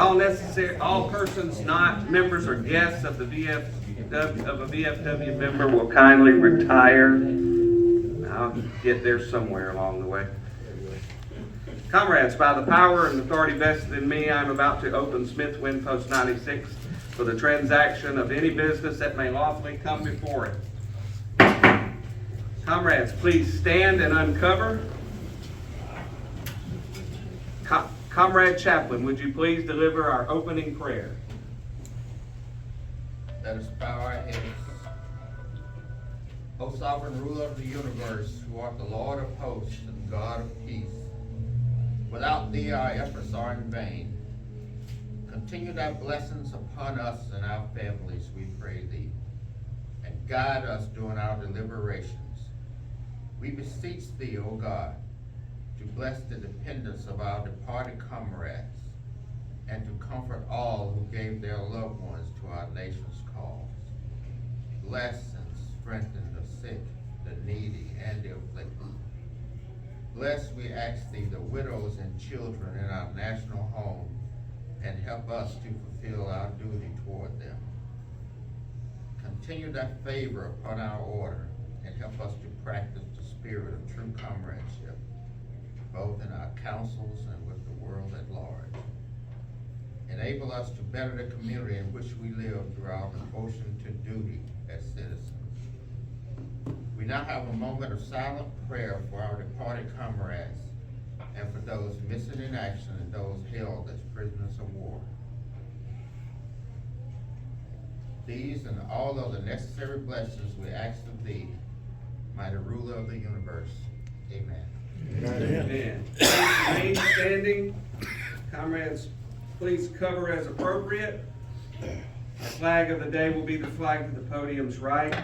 All persons not members or guests of a VFW member will kindly retire. I'll get there somewhere along the way. Comrades, by the power and authority vested in me, I am about to open Smith Winn Post 96 for the transaction of any business that may lawfully come before it. Comrades, please stand and uncover. Comrade Chaplain, would you please deliver our opening prayer? Let us bow our heads. O sovereign ruler of the universe, who art the Lord of hosts and God of peace, without thee our efforts are in vain. Continue thy blessings upon us and our families, we pray thee, and guide us during our deliberations. We beseech thee, O God, to bless the dependents of our departed comrades, and to comfort all who gave their loved ones to our nation's cause. Bless and strengthen the sick, the needy, and the afflicted. Bless, we ask thee, the widows and children in our national home, and help us to fulfill our duty toward them. Continue thy favor upon our order, and help us to practice the spirit of true comradeship, both in our councils and with the world at large. Enable us to better the community in which we live through our devotion to duty as citizens. We now have a moment of silent prayer for our departed comrades and for those missing in action and those held as prisoners of war. These and all other necessary blessings we ask of thee, mighty ruler of the universe. Amen. Amen. Remain standing. Comrades, please cover as appropriate. The flag of the day will be the flag to the podium's right.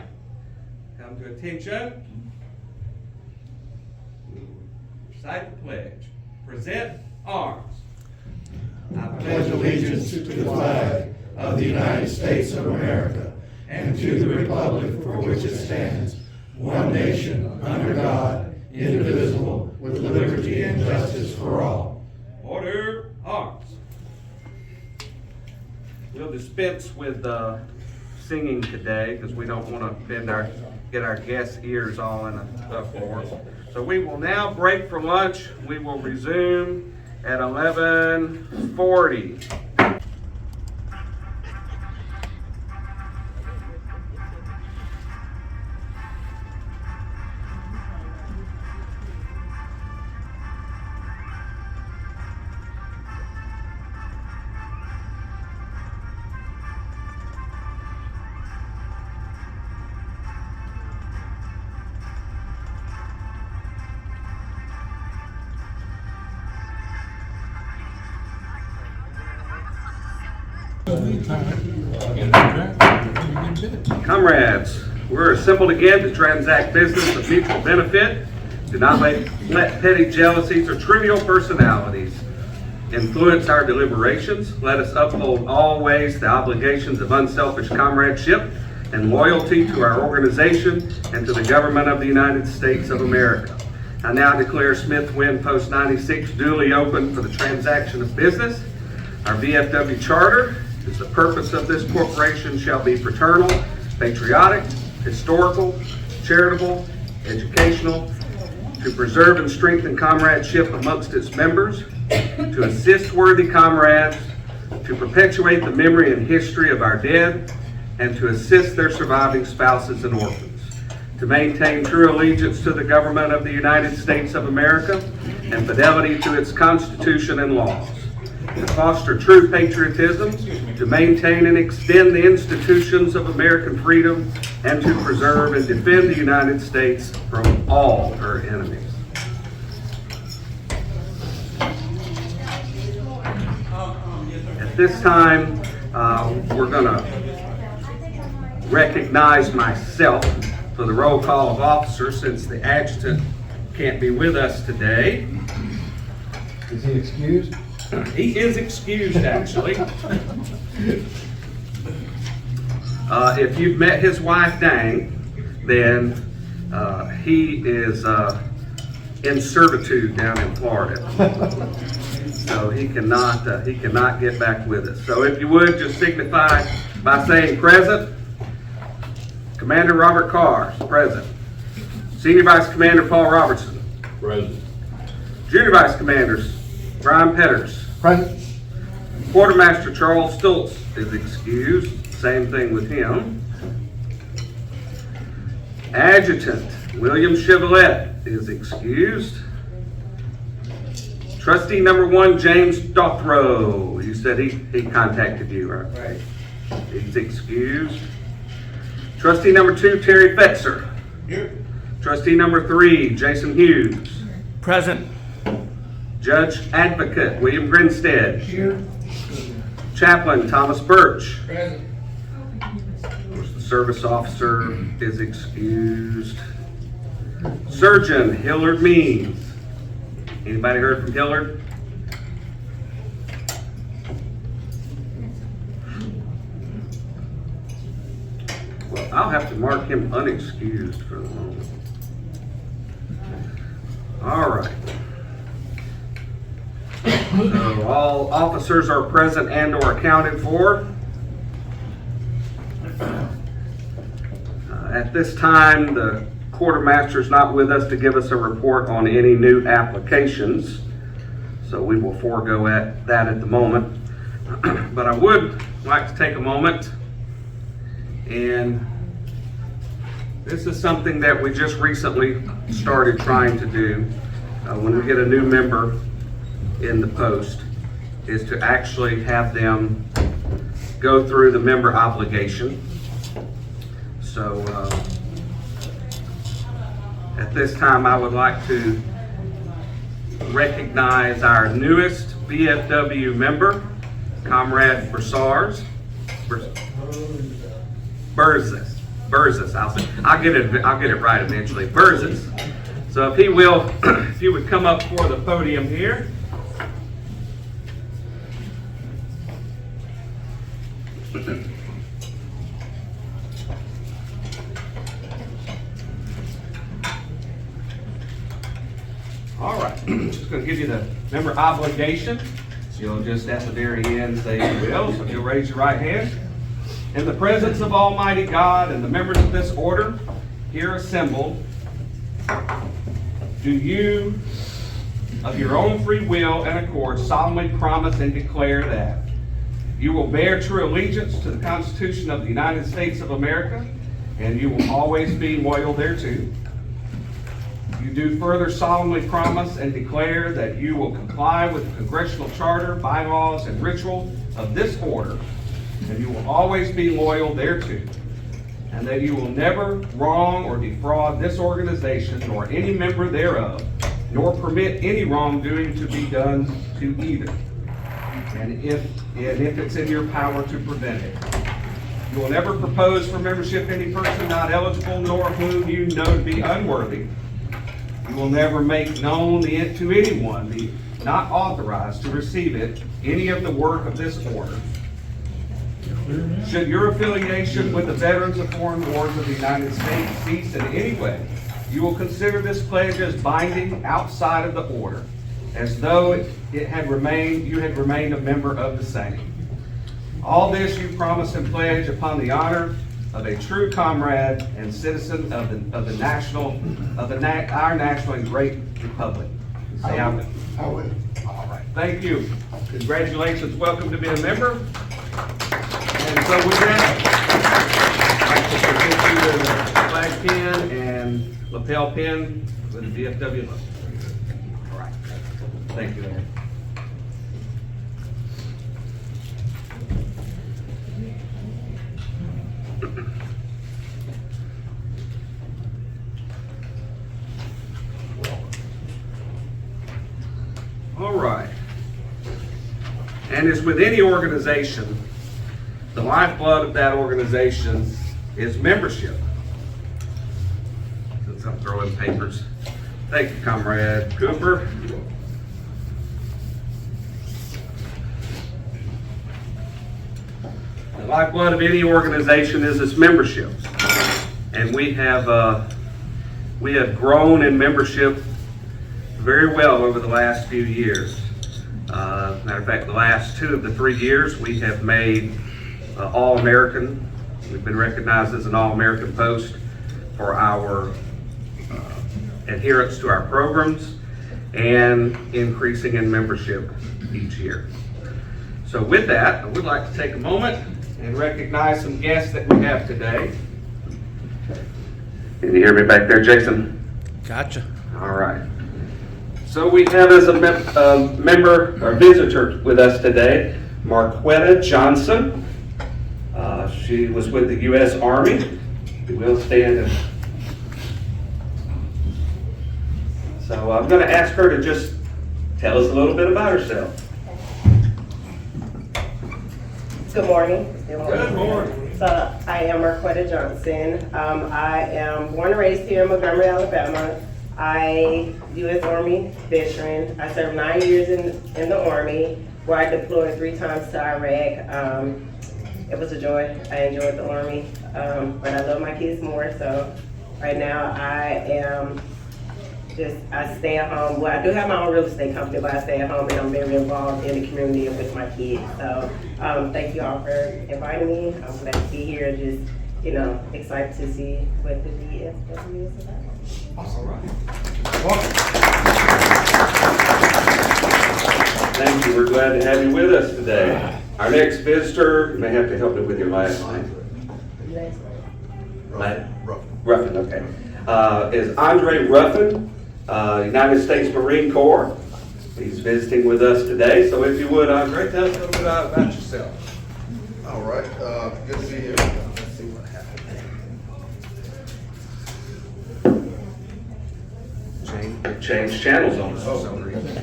Come to attention. Recite the pledge. Present arms. I pledge allegiance to the flag of the United States of America and to the republic for which it stands, one nation, under God, indivisible, with liberty and justice for all. Order, arms. We'll dispense with singing today because we don't want to get our guests' ears all in a uproar. So we will now break for lunch. We will resume at 11:40. Comrades, we're assembled again to transact business of mutual benefit. Do not let petty jealousies or trivial personalities influence our deliberations. Let us uphold always the obligations of unselfish comradeship and loyalty to our organization and to the government of the United States of America. I now declare Smith Winn Post 96 duly open for the transaction of business. Our VFW charter is the purpose of this corporation shall be fraternal, patriotic, historical, charitable, educational, to preserve and strengthen comradeship amongst its members, to assist worthy comrades, to perpetuate the memory and history of our dead, and to assist their surviving spouses and orphans, to maintain true allegiance to the government of the United States of America and fidelity to its Constitution and laws, to foster true patriotism, to maintain and extend the institutions of American freedom, and to preserve and defend the United States from all her enemies. At this time, we're going to recognize myself for the roll call of officers since the adjutant can't be with us today. Is he excused? He is excused, actually. If you've met his wife, Dang, then he is in servitude down in Florida. So he cannot get back with us. So if you would, just signify by saying present. Commander Robert Carr, present. Senior Vice Commander Paul Robertson. Present. Junior Vice Commanders Brian Petters. Present. Quartermaster Charles Stultz is excused. Same thing with him. Adjutant William Chevrolet is excused. Trustee number 1, James Dothrow. You said he contacted you, right? Right. He's excused. Trustee number 2, Terry Fetzer. Here. Trustee number 3, Jason Hughes. Present. Judge Advocate William Grinstead. Here. Chaplain Thomas Birch. Present. Of course, the service officer is excused. Surgeon Hillard Means. Anybody heard from Hillard? Well, I'll have to mark him unexcused for the moment. All right. So all officers are present and or accounted for. At this time, the quartermaster is not with us to give us a report on any new applications, so we will forego that at the moment. But I would like to take a moment, and this is something that we just recently started trying to do when we get a new member in the post, is to actually have them go through the member obligation. So at this time, I would like to recognize our newest VFW member, Comrade Burzes. I'll get it right eventually. Burzes. So if he will, if you would come up for the podium here. All right, just going to give you the member obligation. You'll just at the very end say you will, so you'll raise your right hand. In the presence of Almighty God and the members of this order here assembled, do you, of your own free will and accord, solemnly promise and declare that you will bear true allegiance to the Constitution of the United States of America, and you will always be loyal thereto? You do further solemnly promise and declare that you will comply with the congressional charter, bylaws, and ritual of this order, and you will always be loyal thereto, and that you will never wrong or defraud this organization nor any member thereof, nor permit any wrongdoing to be done to either, and if it's in your power to prevent it. You will never propose for membership any person not eligible nor whom you know to be unworthy. You will never make known to anyone the not authorized to receive it any of the work of this order. Should your affiliation with the Veterans of Foreign Wars of the United States cease in any way, you will consider this pledge as binding outside of the order, as though you had remained a member of the same. All this you promise and pledge upon the honor of a true comrade and citizen of our national and great republic. Say I will. I will. All right. Thank you. Congratulations. Welcome to be a member. And so with that, I'd like to present you the flag pin and lapel pin with the VFW logo. All right. Thank you, Aaron. All right. And as with any organization, the lifeblood of that organization is membership. Since I'm throwing papers. Thank you, Comrade Cooper. The lifeblood of any organization is its membership. And we have grown in membership very well over the last few years. Matter of fact, the last 2 of the 3 years, we have made All-American. We've been recognized as an All-American post for our adherence to our programs and increasing in membership each year. So with that, I would like to take a moment and recognize some guests that we have today. Can you hear me back there, Jason? Gotcha. All right. So we have as a member or visitor with us today, Marquetta Johnson. She was with the U.S. Army. You will stand and... So I'm going to ask her to just tell us a little bit about herself. Good morning. Good morning. So I am Marquetta Johnson. I am born and raised here in Montgomery, Alabama. I U.S. Army veteran. I served 9 years in the Army, where I deployed 3 times to Iraq. It was a joy. I enjoyed the Army, but I love my kids more. So right now I stay at home. Well, I do have my own real estate company, but I stay at home and I'm very involved in the community and with my kids. So thank you all for inviting me. I'm glad to be here. Just, excited to see what the VFW is about. All right. Thank you. We're glad to have you with us today. Our next visitor, you may have to help me with your last name. Ruffin, okay. Is Andre Ruffin, United States Marine Corps. He's visiting with us today. So if you would, Andre, tell us a little bit about yourself. All right, good to be here. Let's see what happens. Change channels on us for some reason.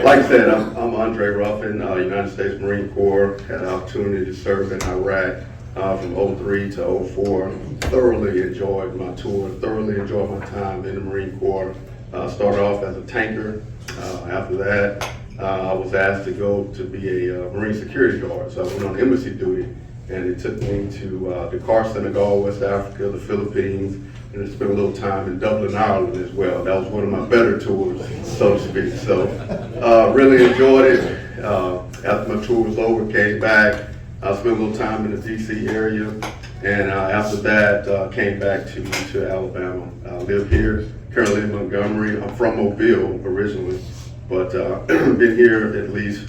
Like I said, I'm Andre Ruffin, United States Marine Corps. Had the opportunity to serve in Iraq from 03 to 04. Thoroughly enjoyed my tour, thoroughly enjoyed my time in the Marine Corps. Started off as a tanker. After that, I was asked to go to be a Marine security guard. So I went on embassy duty, and it took me to Dakar, Senegal, West Africa, the Philippines, and I spent a little time in Dublin, Ireland as well. That was one of my better tours, so to speak. So really enjoyed it. After my tour was over, came back. I spent a little time in the DC area, and after that came back to Alabama. I live here, currently in Montgomery. I'm from Mobile originally, but been here at least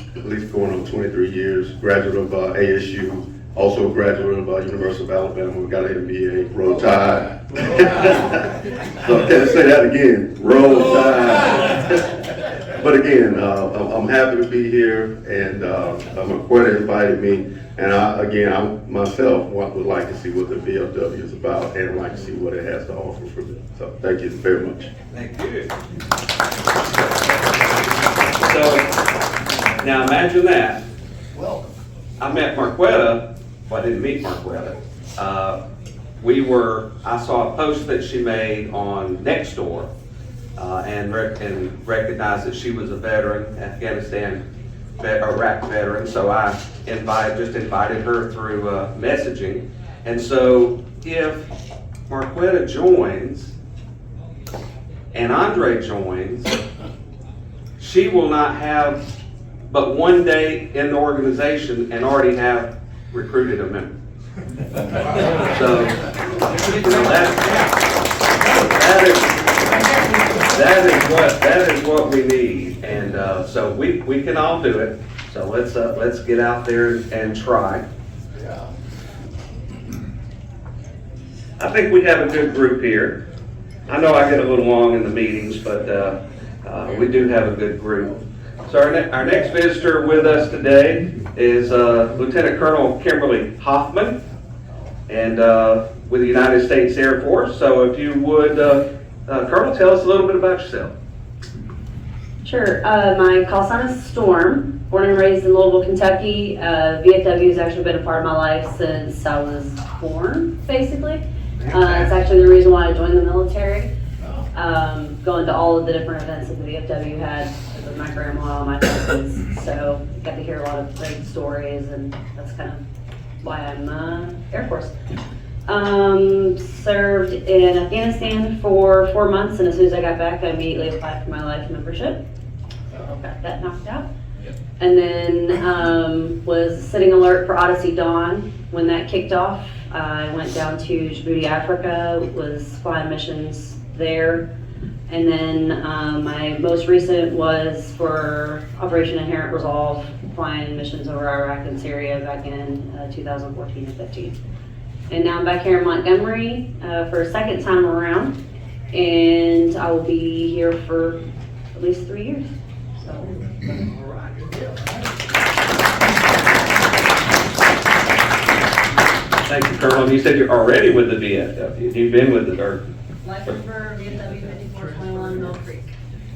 going on 23 years. Graduate of ASU, also a graduate of University of Alabama. We got an MBA, Roll Tide. So I can't say that again, Roll Tide. But again, I'm happy to be here, and Marquetta invited me. And I myself would like to see what the VFW is about, and like to see what it has to offer for me. So thank you very much. Thank you. So now imagine that. Welcome. I met Marquetta. Well, I didn't meet Marquetta. I saw a post that she made on Nextdoor, and recognized that she was a veteran, Iraq veteran. So I invited her through messaging. And so if Marquetta joins and Andre joins, she will not have but one day in the organization and already have recruited a member. So that is what we need, and so we can all do it. So let's get out there and try. Yeah. I think we have a good group here. I know I get a little long in the meetings, but we do have a good group. So our next visitor with us today is Lieutenant Colonel Kimberly Hoffman, and with the United States Air Force. So if you would, Colonel, tell us a little bit about yourself. Sure. My call sign is Storm. Born and raised in Louisville, Kentucky. VFW has actually been a part of my life since I was born, basically. It's actually the reason why I joined the military. Going to all of the different events that the VFW had with my grandma and my cousins. So got to hear a lot of great stories, and that's kind of why I'm Air Force. Served in Afghanistan for 4 months, and as soon as I got back, I immediately applied for my life membership. got that knocked out. And then was sitting alert for Odyssey Dawn. When that kicked off, I went down to Djibouti, Africa, was flying missions there. And then my most recent was for Operation Inherent Resolve, flying missions over Iraq and Syria back in 2014 and 15. And now I'm back here in Montgomery for a second time around, and I will be here for at least 3 years. So. Thank you, Colonel. You said you're already with the VFW. You've been with the DIRT. Life River, VFW 5421 Mill Creek.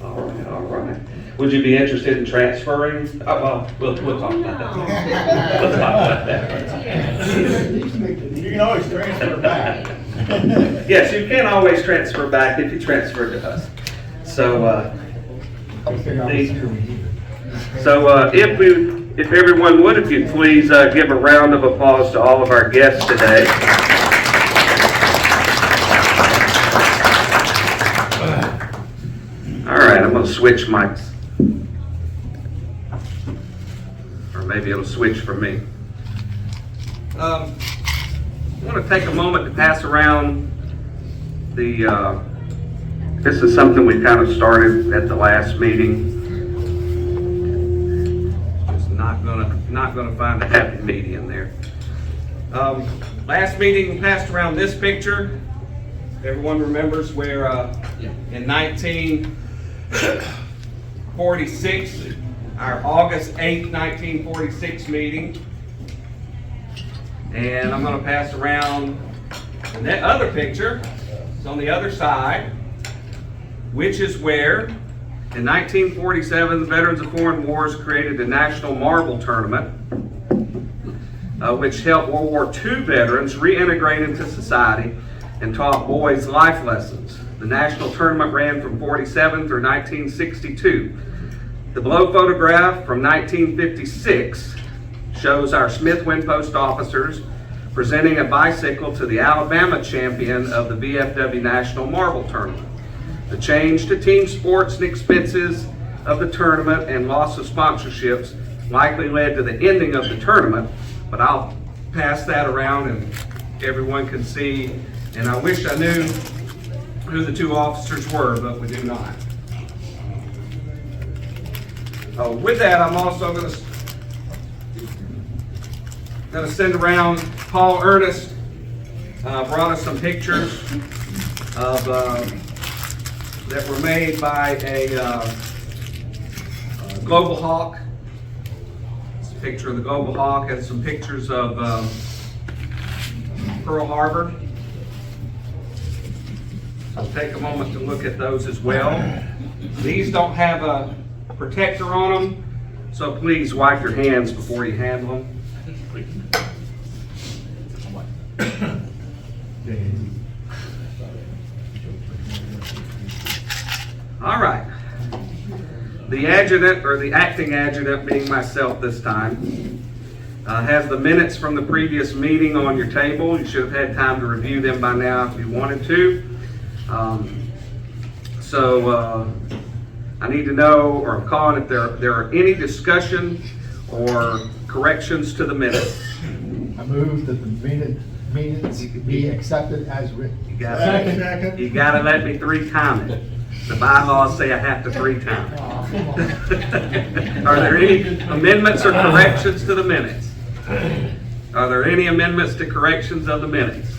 All right, all right. Would you be interested in transferring? Oh, well, we'll talk about that. We'll talk about that. You can always transfer back. Yes, you can always transfer back if you transfer to us. So, if everyone would, if you'd please give a round of applause to all of our guests today. All right, I'm going to switch mics. Or maybe it'll switch for me. I want to take a moment to pass around the, this is something we kind of started at the last meeting. Just not gonna find a happy medium there. Last meeting we passed around this picture. Everyone remembers where in 1946, our August 8th, 1946 meeting. And I'm going to pass around the other picture. It's on the other side, which is where in 1947 the Veterans of Foreign Wars created the National Marble Tournament, which helped World War II veterans reintegrate into society and taught boys life lessons. The national tournament ran from 47 through 1962. The below photograph from 1956 shows our Smith Windpost officers presenting a bicycle to the Alabama champion of the VFW National Marble Tournament. The change to team sports and expenses of the tournament and loss of sponsorships likely led to the ending of the tournament, but I'll pass that around and everyone can see. And I wish I knew who the two officers were, but we do not. With that, I'm also going to send around Paul Ernest. Brought us some pictures of that were made by a Global Hawk. It's a picture of the Global Hawk and some pictures of Pearl Harbor. So take a moment to look at those as well. These don't have a protector on them, so please wipe your hands before you handle them. All right. The adjutant, or the acting adjutant, being myself this time, has the minutes from the previous meeting on your table. You should have had time to review them by now if you wanted to. I need to know, or I'm calling if there are any discussion or corrections to the minutes. I move that the minutes be accepted as written. You gotta let me 3-time it. The bylaws say I have to 3-time it. Are there any amendments or corrections to the minutes? Are there any amendments to corrections of the minutes?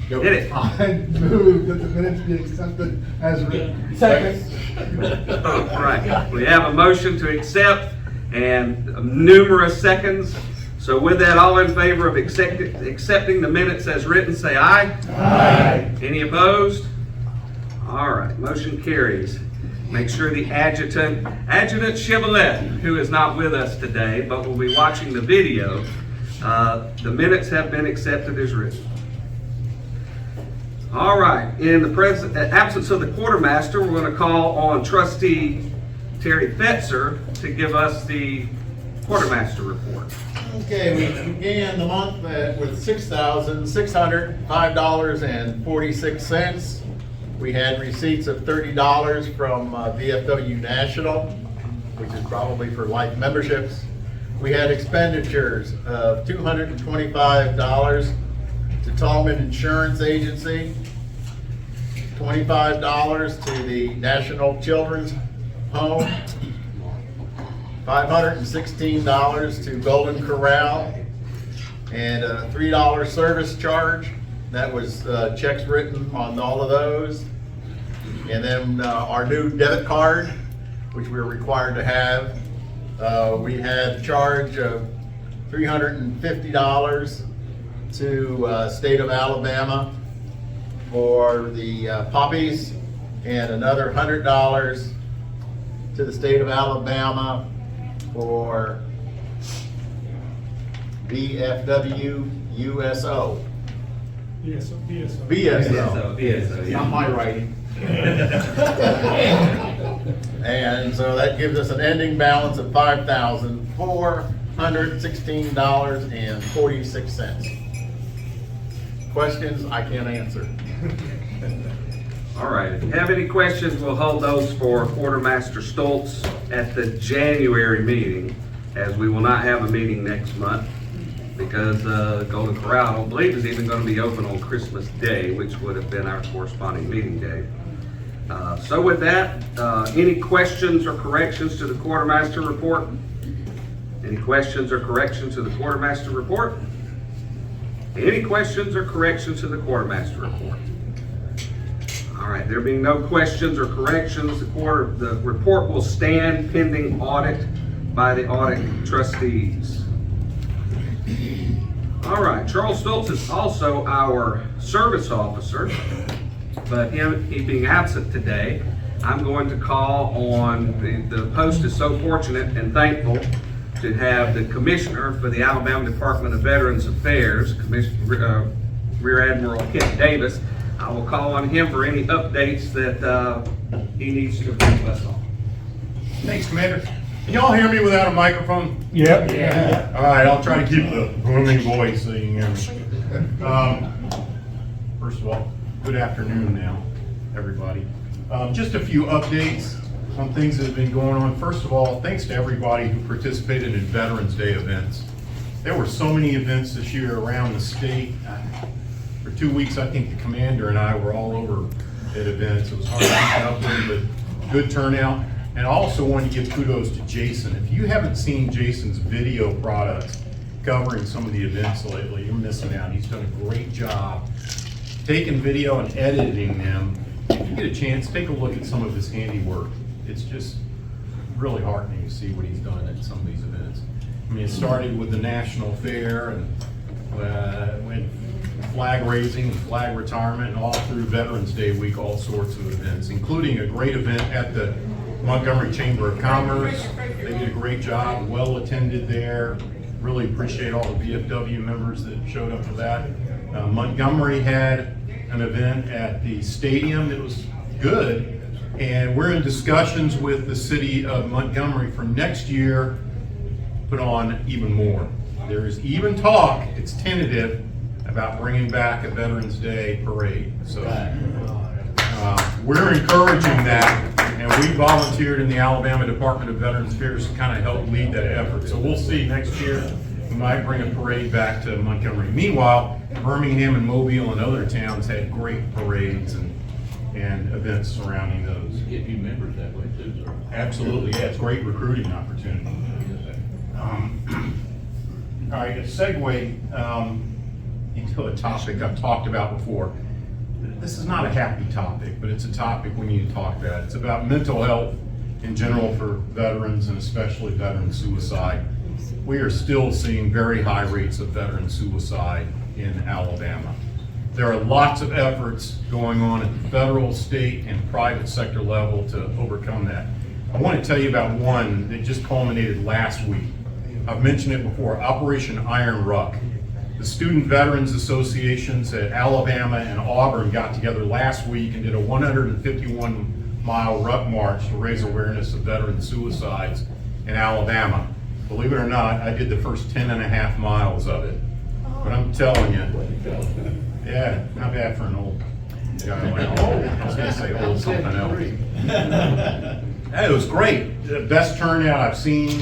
Hit it. I move that the minutes be accepted as written. Second. All right. We have a motion to accept and numerous seconds. So with that, all in favor of accepting the minutes as written, say aye. Aye. Any opposed? All right, motion carries. Make sure the Adjutant Chevrolet, who is not with us today, but will be watching the video, the minutes have been accepted as written. All right, in the absence of the quartermaster, we're going to call on Trustee Terry Fetzer to give us the quartermaster report. Okay, we began the month with $6,605.46. We had receipts of $30 from VFW National. which is probably for life memberships. We had expenditures of $225 to Tallman Insurance Agency, $25 to the National Children's Home, $516 to Golden Corral, and a $3 service charge. That was checks written on all of those. And then our new debit card, which we're required to have, we had a charge of $350 to State of Alabama for the poppies, and another $100 to the State of Alabama for VFW USO. BSO. Not my writing. And so that gives us an ending balance of $5,416.46. Questions I can't answer. All right, if you have any questions, we'll hold those for Quartermaster Stoltz at the January meeting, as we will not have a meeting next month because Golden Corral, I don't believe, is even going to be open on Christmas Day, which would have been our corresponding meeting day. So with that, any questions or corrections to the Quartermaster report? Any questions or corrections to the Quartermaster report? Any questions or corrections to the Quartermaster report? All right, there being no questions or corrections, the report will stand pending audit by the audit trustees. All right, Charles Stoltz is also our service officer, but he being absent today, I'm going to call on, the Post is so fortunate and thankful to have the Commissioner for the Alabama Department of Veterans Affairs, Rear Admiral Kent Davis. I will call on him for any updates that he needs to brief us on. Thanks, Commander. Can y'all hear me without a microphone? Yep. Yeah. All right, I'll try to keep the booming voice so you can hear me. First of all, good afternoon now, everybody. Just a few updates on things that have been going on. First of all, thanks to everybody who participated in Veterans Day events. There were so many events this year around the state. For 2 weeks, I think the commander and I were all over at events. It was hard to keep up with, but good turnout. And I also want to give kudos to Jason. If you haven't seen Jason's video products covering some of the events lately, you're missing out. He's done a great job taking video and editing them. If you get a chance, take a look at some of his handiwork. It's just really heartening to see what he's done at some of these events. I mean, it started with the National Fair and went flag raising and flag retirement, and all through Veterans Day week, all sorts of events, including a great event at the Montgomery Chamber of Commerce. They did a great job, well attended there. Really appreciate all the VFW members that showed up for that. Montgomery had an event at the stadium that was good, and we're in discussions with the city of Montgomery for next year, put on even more. There is even talk, it's tentative, about bringing back a Veterans Day parade. So we're encouraging that, and we volunteered in the Alabama Department of Veterans Affairs to kind of help lead that effort. So we'll see next year, we might bring a parade back to Montgomery. Meanwhile, Birmingham and Mobile and other towns had great parades and events surrounding those. Get new members that way too, sir. Absolutely, yeah, it's a great recruiting opportunity. All right, a segue into a topic I've talked about before. This is not a happy topic, but it's a topic we need to talk about. It's about mental health in general for veterans, and especially veteran suicide. We are still seeing very high rates of veteran suicide in Alabama. There are lots of efforts going on at the federal, state, and private sector level to overcome that. I want to tell you about one that just culminated last week. I've mentioned it before, Operation Iron Ruck. The Student Veterans Associations at Alabama and Auburn got together last week and did a 151-mile ruck march to raise awareness of veteran suicides in Alabama. Believe it or not, I did the first 10.5 miles of it. But I'm telling you, yeah, not bad for an old guy like me. I was gonna say old something else. Hey, it was great. the best turnout I've seen,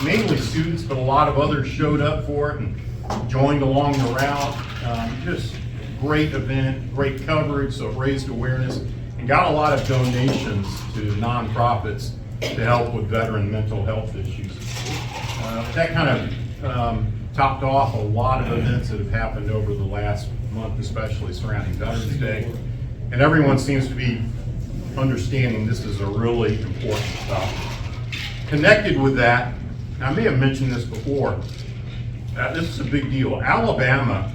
mainly students, but a lot of others showed up for it and joined along the route. Just great event, great coverage, so it raised awareness and got a lot of donations to nonprofits to help with veteran mental health issues. That kind of topped off a lot of events that have happened over the last month, especially surrounding Veterans Day. And everyone seems to be understanding this is a really important topic. Connected with that, I may have mentioned this before, this is a big deal. Alabama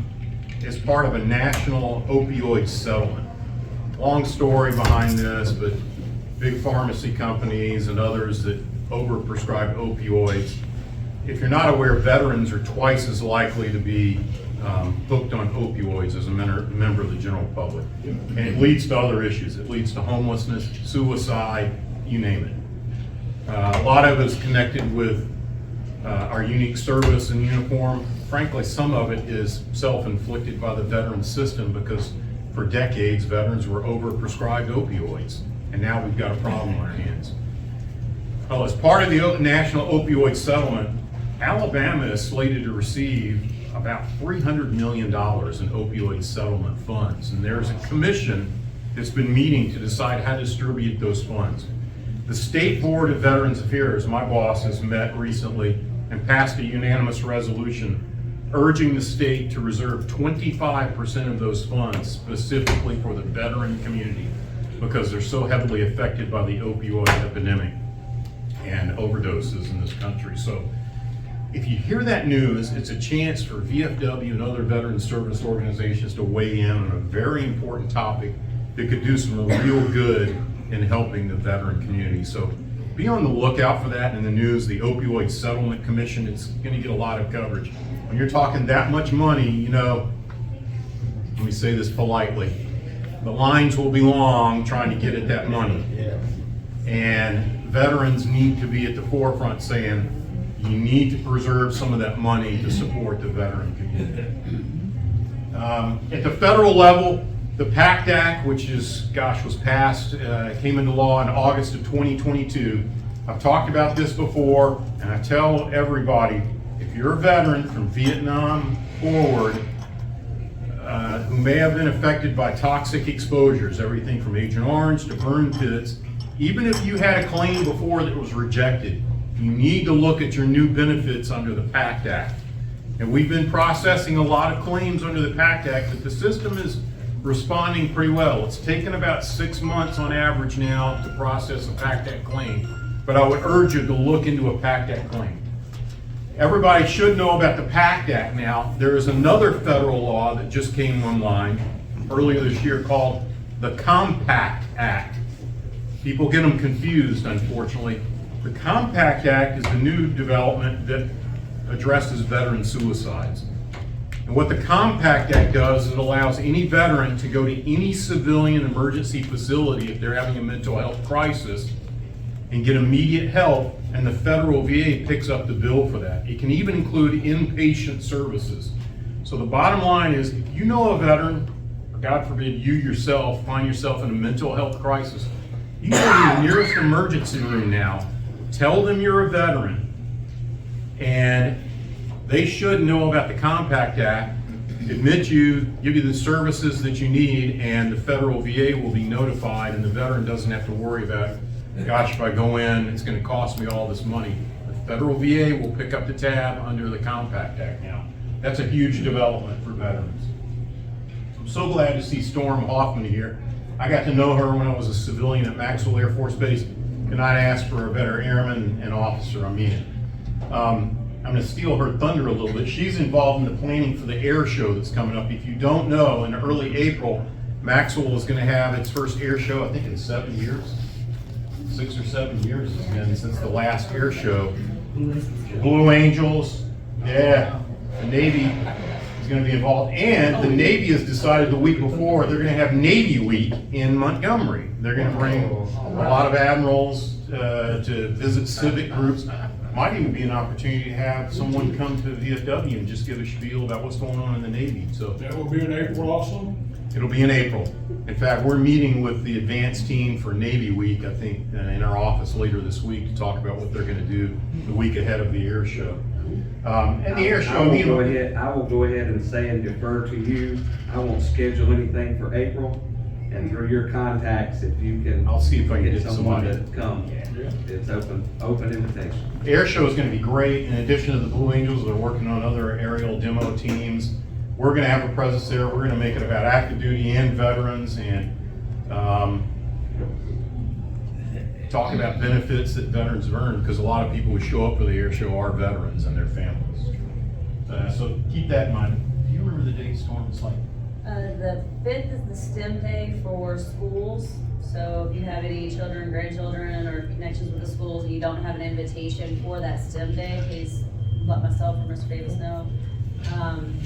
is part of a national opioid settlement. Long story behind this, but big pharmacy companies and others that overprescribe opioids. If you're not aware, veterans are twice as likely to be hooked on opioids as a member of the general public. And it leads to other issues. It leads to homelessness, suicide, you name it. A lot of it is connected with our unique service and uniform. Frankly, some of it is self-inflicted by the veteran system because for decades, veterans were overprescribed opioids. And now we've got a problem on our hands. Well, as part of the national opioid settlement, Alabama is slated to receive about $300 million in opioid settlement funds. And there's a commission that's been meeting to decide how to distribute those funds. The State Board of Veterans Affairs, my boss, has met recently and passed a unanimous resolution urging the state to reserve 25% of those funds specifically for the veteran community because they're so heavily affected by the opioid epidemic and overdoses in this country. So if you hear that news, it's a chance for VFW and other veteran service organizations to weigh in on a very important topic that could do some real good in helping the veteran community. So be on the lookout for that in the news. The Opioid Settlement Commission, it's going to get a lot of coverage. When you're talking that much money, you know, let me say this politely, the lines will be long trying to get at that money. And veterans need to be at the forefront saying, you need to preserve some of that money to support the veteran community. At the federal level, the PACT Act, which was passed, came into law in August of 2022. I've talked about this before, and I tell everybody, if you're a veteran from Vietnam forward, who may have been affected by toxic exposures, everything from Agent Orange to burn pits, even if you had a claim before that was rejected, you need to look at your new benefits under the PACT Act. And we've been processing a lot of claims under the PACT Act, but the system is responding pretty well. It's taken about 6 months on average now to process a PACT Act claim, but I would urge you to look into a PACT Act claim. Everybody should know about the PACT Act now. There is another federal law that just came online earlier this year called the Compact Act. People get them confused, unfortunately. The Compact Act is the new development that addresses veteran suicides. And what the Compact Act does is it allows any veteran to go to any civilian emergency facility if they're having a mental health crisis and get immediate help, and the federal VA picks up the bill for that. It can even include inpatient services. So the bottom line is, if you know a veteran, or God forbid you yourself find yourself in a mental health crisis, you go to the nearest emergency room now, tell them you're a veteran, and they should know about the Compact Act, admit you, give you the services that you need, and the federal VA will be notified, and the veteran doesn't have to worry about, gosh, if I go in, it's going to cost me all this money. The federal VA will pick up the tab under the Compact Act now. That's a huge development for veterans. I'm so glad to see Storm Hoffman here. I got to know her when I was a civilian at Maxwell Air Force Base, and I asked for a better airman and officer. I mean it. I'm going to steal her thunder a little bit. She's involved in the planning for the air show that's coming up. If you don't know, in early April, Maxwell is going to have its first air show, I think in 7 years. 6 or 7 years it's been since the last air show. Blue Angels, yeah, the Navy is going to be involved, and the Navy has decided the week before they're going to have Navy Week in Montgomery. They're going to bring a lot of admirals to visit civic groups. Might even be an opportunity to have someone come to VFW and just give a spiel about what's going on in the Navy, so. That will be in April also? It'll be in April. In fact, we're meeting with the advanced team for Navy Week, I think, in our office later this week to talk about what they're gonna do the week ahead of the air show. And the air show, I will go ahead and say and defer to you. I won't schedule anything for April, and through your contacts, if you can. I'll see if I can get someone somebody. to come. It's open invitation. Air show is going to be great. In addition to the Blue Angels, they're working on other aerial demo teams. We're going to have a presence there. We're going to make it about active duty and veterans, and talk about benefits that veterans have earned, because a lot of people who show up for the air show are veterans and their families. So keep that in mind. Do you remember the date, Storm? It's like The 5th is the STEM day for schools. So if you have any children, grandchildren, or connections with the schools, and you don't have an invitation for that STEM day, please let myself or Mr. Davis know. And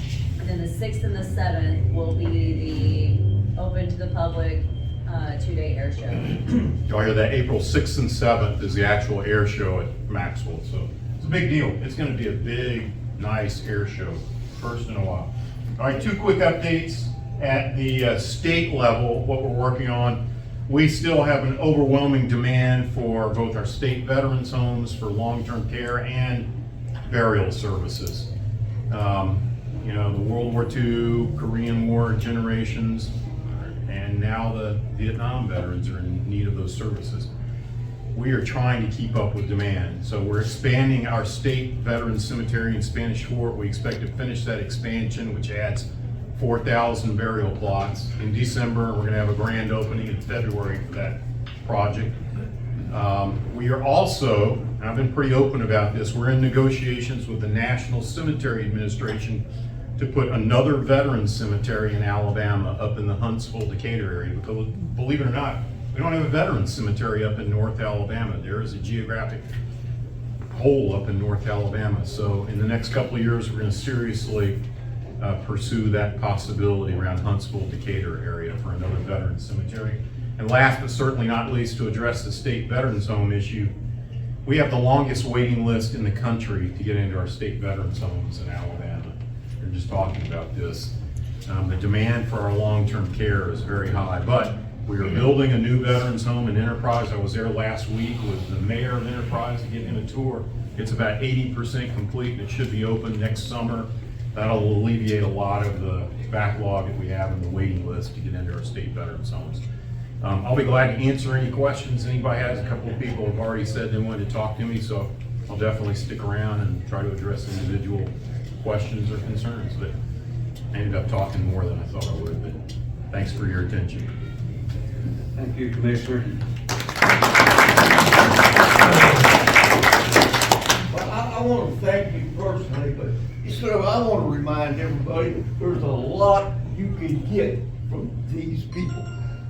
then the 6th and the 7th will be the open to the public 2-day air show. y'all hear that? April 6th and 7th is the actual air show at Maxwell. So it's a big deal. It's going to be a big, nice air show, first in a while. All right, 2 quick updates. At the state level, what we're working on, we still have an overwhelming demand for both our state veterans homes for long-term care and burial services. You know, the World War II, Korean War generations, and now the Vietnam veterans are in need of those services. We are trying to keep up with demand. So we're expanding our state veterans cemetery in Spanish Fort. We expect to finish that expansion, which adds 4,000 burial plots in December. We're going to have a grand opening in February for that project. We are also, and I've been pretty open about this, we're in negotiations with the National Cemetery Administration to put another veterans cemetery in Alabama up in the Huntsville, Decatur area. Because believe it or not, we don't have a veterans cemetery up in North Alabama. There is a geographic hole up in North Alabama. So in the next couple of years, we're going to seriously pursue that possibility around Huntsville, Decatur area for another veterans cemetery. And last but certainly not least, to address the state veterans home issue, we have the longest waiting list in the country to get into our state veterans homes in Alabama. We're just talking about this. The demand for our long-term care is very high, but we are building a new veterans home in Enterprise. I was there last week with the mayor of Enterprise to get in a tour. It's about 80% complete. It should be open next summer. That'll alleviate a lot of the backlog that we have in the waiting list to get into our state veterans homes. I'll be glad to answer any questions anybody has. A couple of people have already said they wanted to talk to me, so I'll definitely stick around and try to address individual questions or concerns. But I ended up talking more than I thought I would, but thanks for your attention. Thank you, Commissioner. Well, I want to thank you personally, but I want to remind everybody, there's a lot you can get from these people.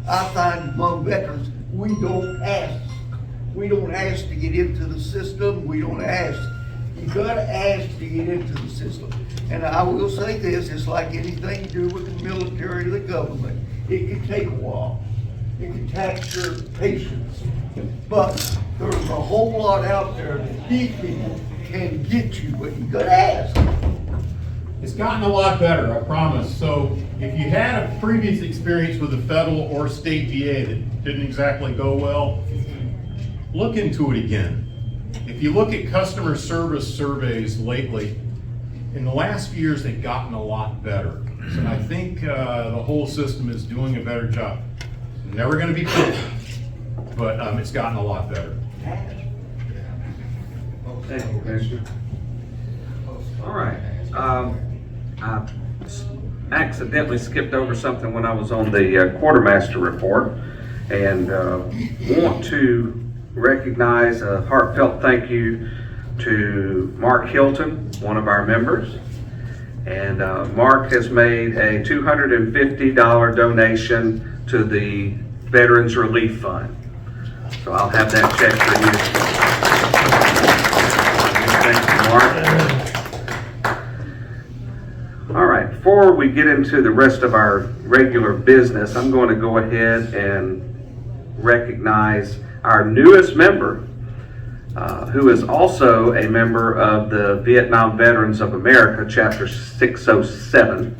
I find among veterans, we don't ask. We don't ask to get into the system. We don't ask. You gotta ask to get into the system. And I will say this, it's like anything to do with the military or the government. It can take a while. It can tax your patience. But there's a whole lot out there that these people can get you, but you gotta ask. It's gotten a lot better, I promise. So if you had a previous experience with the federal or state VA that didn't exactly go well, look into it again. If you look at customer service surveys lately, in the last few years, they've gotten a lot better. So I think the whole system is doing a better job. Never gonna be perfect, but it's gotten a lot better. Thank you, Commissioner. All right. I accidentally skipped over something when I was on the quartermaster report, and want to recognize a heartfelt thank you to Mark Hilton, one of our members. And Mark has made a $250 donation to the Veterans Relief Fund. So I'll have that check for you. Thank you, Mark. All right, before we get into the rest of our regular business, I'm going to go ahead and recognize our newest member, who is also a member of the Vietnam Veterans of America, Chapter 607,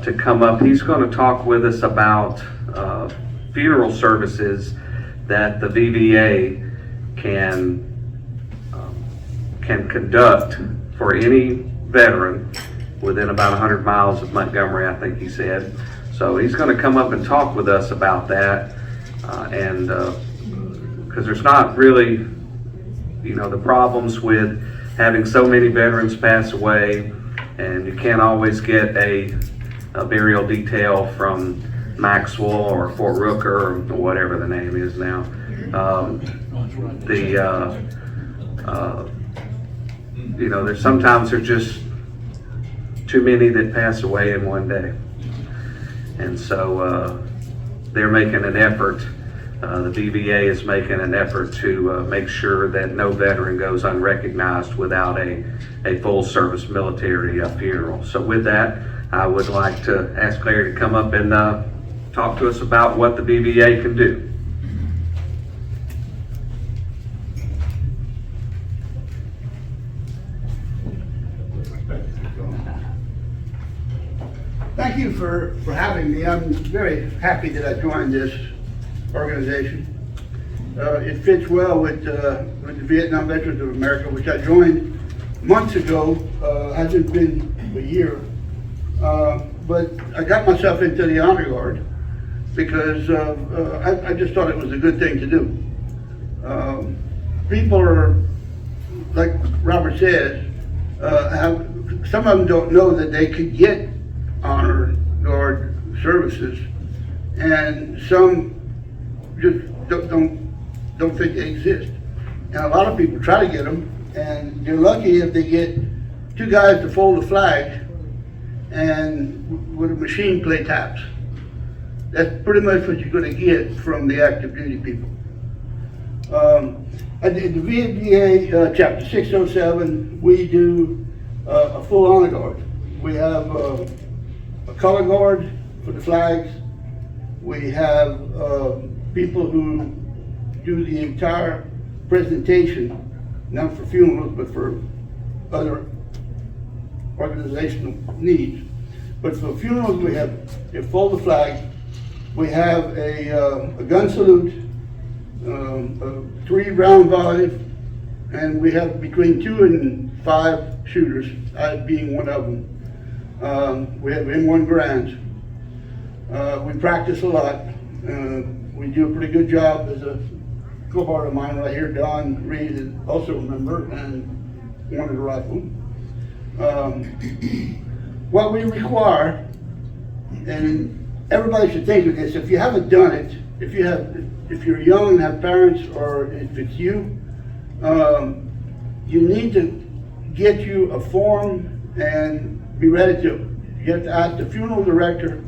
to come up. He's going to talk with us about funeral services that the VVA can conduct for any veteran within about 100 miles of Montgomery, I think he said. So he's going to come up and talk with us about that, and because there's not really, the problems with having so many veterans pass away, and you can't always get a burial detail from Maxwell or Fort Rooker or whatever the name is now. There's just too many that pass away in one day. And so they're making an effort, the VVA is making an effort to make sure that no veteran goes unrecognized without a full service military funeral. So with that, I would like to ask Larry to come up and talk to us about what the VVA can do. Thank you for having me. I'm very happy that I joined this organization. It fits well with the Vietnam Veterans of America, which I joined months ago. Hasn't been a year, but I got myself into the Honor Guard because I just thought it was a good thing to do. People are, like Robert says, some of them don't know that they could get Honor Guard services, and some just don't think they exist. And a lot of people try to get them, and you're lucky if they get two guys to fold the flag and with a machine play taps. That's pretty much what you're going to get from the active duty people. At the VVA Chapter 607, we do a full Honor Guard. We have a color guard for the flags. We have people who do the entire presentation, not for funerals, but for other organizational needs. But for funerals, we have a fold the flag. We have a gun salute, a 3-round volley, and we have between 2 and 5 shooters, I being one of them. We have M1 Grands. We practice a lot. We do a pretty good job. There's a cohort of mine right here, Don Reed, is also a member and wanted a rifle. What we require, and everybody should think of this, if you haven't done it, if you're young and have parents, or if it's you, you need to get you a form and be ready to. You have to ask the funeral director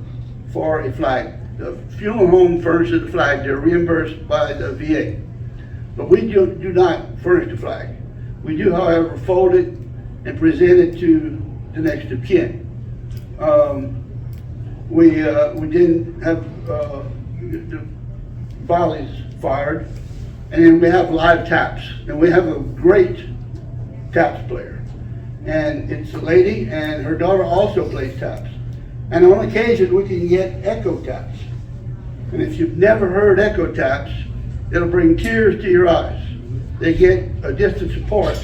for a flag. The funeral home furnishes the flag. They're reimbursed by the VA. But we do not furnish the flag. We do, however, fold it and present it to the next of kin. We didn't have the volleys fired, and then we have live taps, and we have a great taps player. And it's a lady, and her daughter also plays taps. And on occasion, we can get echo taps. And if you've never heard echo taps, it'll bring tears to your eyes. They get a distance apart,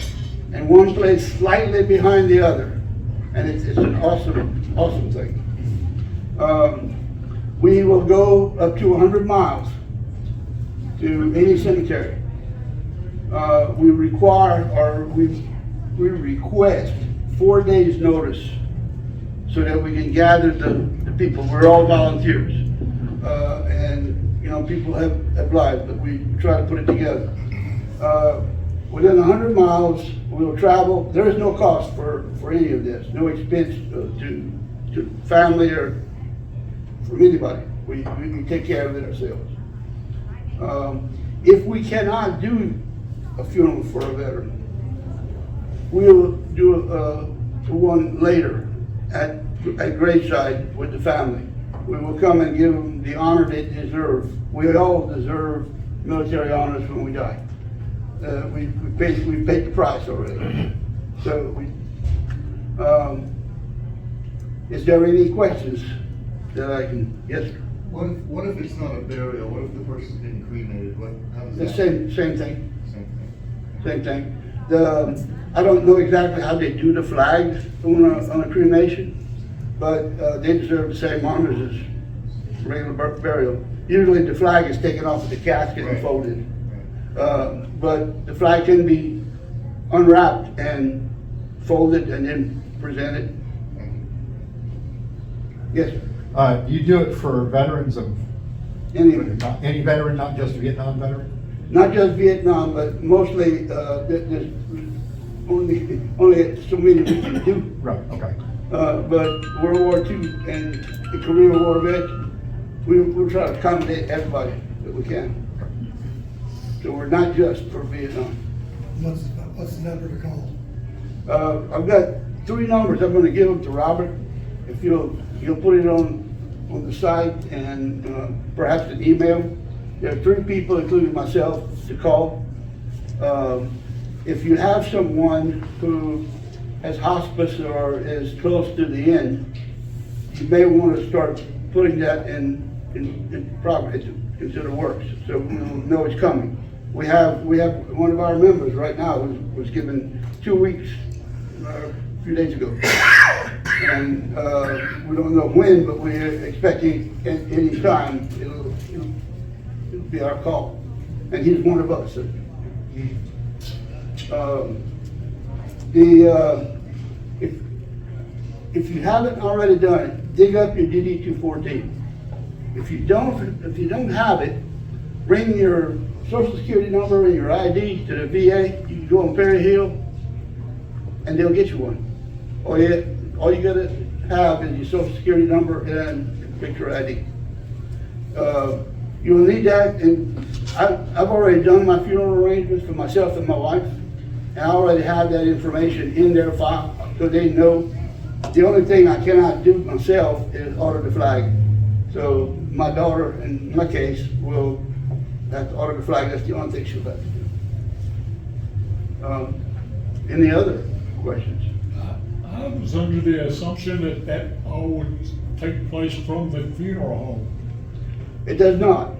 and one plays slightly behind the other. And it's an awesome thing. We will go up to 100 miles to any cemetery. We require, or we request 4 days notice so that we can gather the people. We're all volunteers. And people have lives, but we try to put it together. Within 100 miles, we'll travel. There is no cost for any of this, no expense to family or from anybody. We take care of it ourselves. If we cannot do a funeral for a veteran, we'll do one later at graveside with the family. We will come and give them the honor they deserve. We all deserve military honors when we die. we paid the price already. So is there any questions that I can, yes, sir? What if it's not a burial? What if the person's been cremated? How does The that? same thing, Same thing. same thing. I don't know exactly how they do the flags on a cremation, but they deserve the same honors as regular burial. Usually the flag is taken off of the casket and Right. folded. But the flag can be unwrapped and folded and then presented. Yes, sir. You do it for veterans of, Any, any veteran, not just Vietnam veteran? not just Vietnam, but mostly, there's only so many we can do. Right, okay. But World War II and the Korean War vets, we'll try to accommodate everybody that we can. So we're not just for Vietnam. What's the number to call? I've got 3 numbers. I'm gonna give them to Robert. If you'll put it on the site and perhaps an email. There are 3 people, including myself, to call. If you have someone who has hospice or is close to the end, you may want to start putting that in progress, into the works, so we'll know it's coming. We have one of our members right now was given 2 weeks, a few days ago. And we don't know when, but we're expecting any time it'll be our call. And he's one of us. If you haven't already done it, dig up your DD 214. If you don't have it, bring your social security number and your ID to the VA. You can go on Perry Hill and they'll get you one. All you gotta have is your social security number and picture ID. You'll need that, and I've already done my funeral arrangements for myself and my wife, and I already have that information in their file, so they know. The only thing I cannot do myself is order the flag. So my daughter, in my case, will have to order the flag. That's the only thing she'll have to do. Any other questions? I was under the assumption that all would take place from the funeral home. It does not.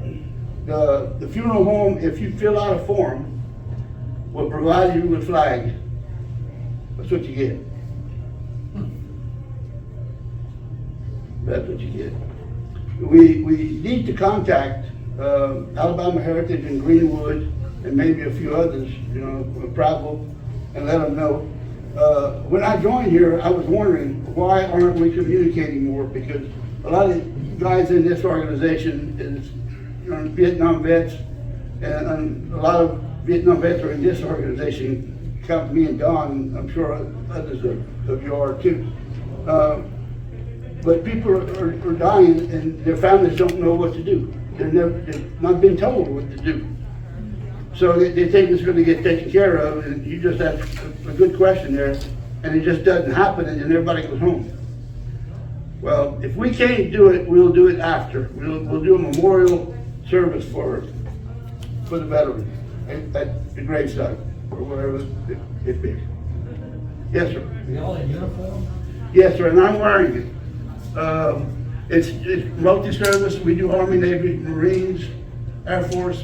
The funeral home, if you fill out a form, will provide you with flags. That's what you get. That's what you get. We need to contact Alabama Heritage and Greenwood and maybe a few others, Prattville, and let them know. When I joined here, I was wondering, why aren't we communicating more? Because a lot of guys in this organization is Vietnam vets, and a lot of Vietnam vets are in this organization. Count me and Don, and I'm sure others of you are too. But people are dying, and their families don't know what to do. They've not been told what to do. So they think it's going to get taken care of, and you just asked a good question there, and it just doesn't happen, and then everybody goes home. Well, if we can't do it, we'll do it after. We'll do a memorial service for the veteran at the gravesite or wherever it be. Yes, sir. Are y'all in uniform? Yes, sir, and I'm wearing it. It's multi-service. We do Army, Navy, Marines, Air Force.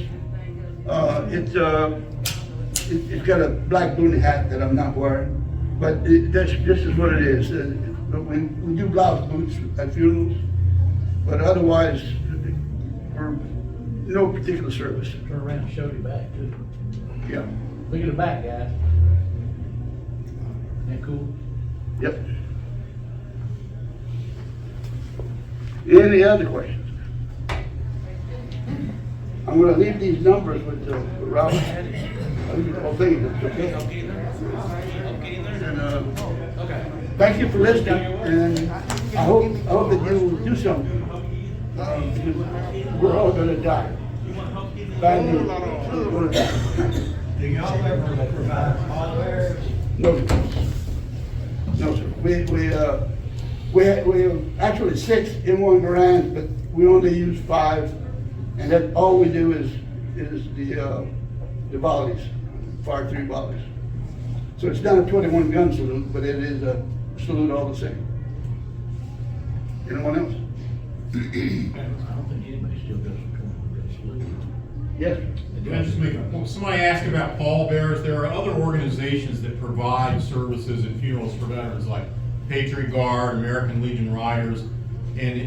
It's got a black boonie hat that I'm not wearing, but this is what it is. We do blouse boots at funerals, but otherwise, we're no particular service. Turn around and show your back too. Yeah. Look at the back, guys. Isn't that cool? Yep. Any other questions? I'm gonna leave these numbers with Robert. I'll take it, okay? And, thank you for listening, and I hope that you will do something. Because we're all gonna die. Bad news, we're gonna die. Do y'all ever provide hardware? No, no, sir. We have actually 6 in one garage, but we only use 5, and that all we do is the bodies. fired 3 volleys. So it's not a 21 gun salute, but it is a salute all the same. Anyone else? I don't think anybody still does a 21-gun salute. Yes. Can I just well, somebody asked about pallbearers. There are other organizations that provide services and funerals for veterans, like Patriot Guard, American Legion Riders, and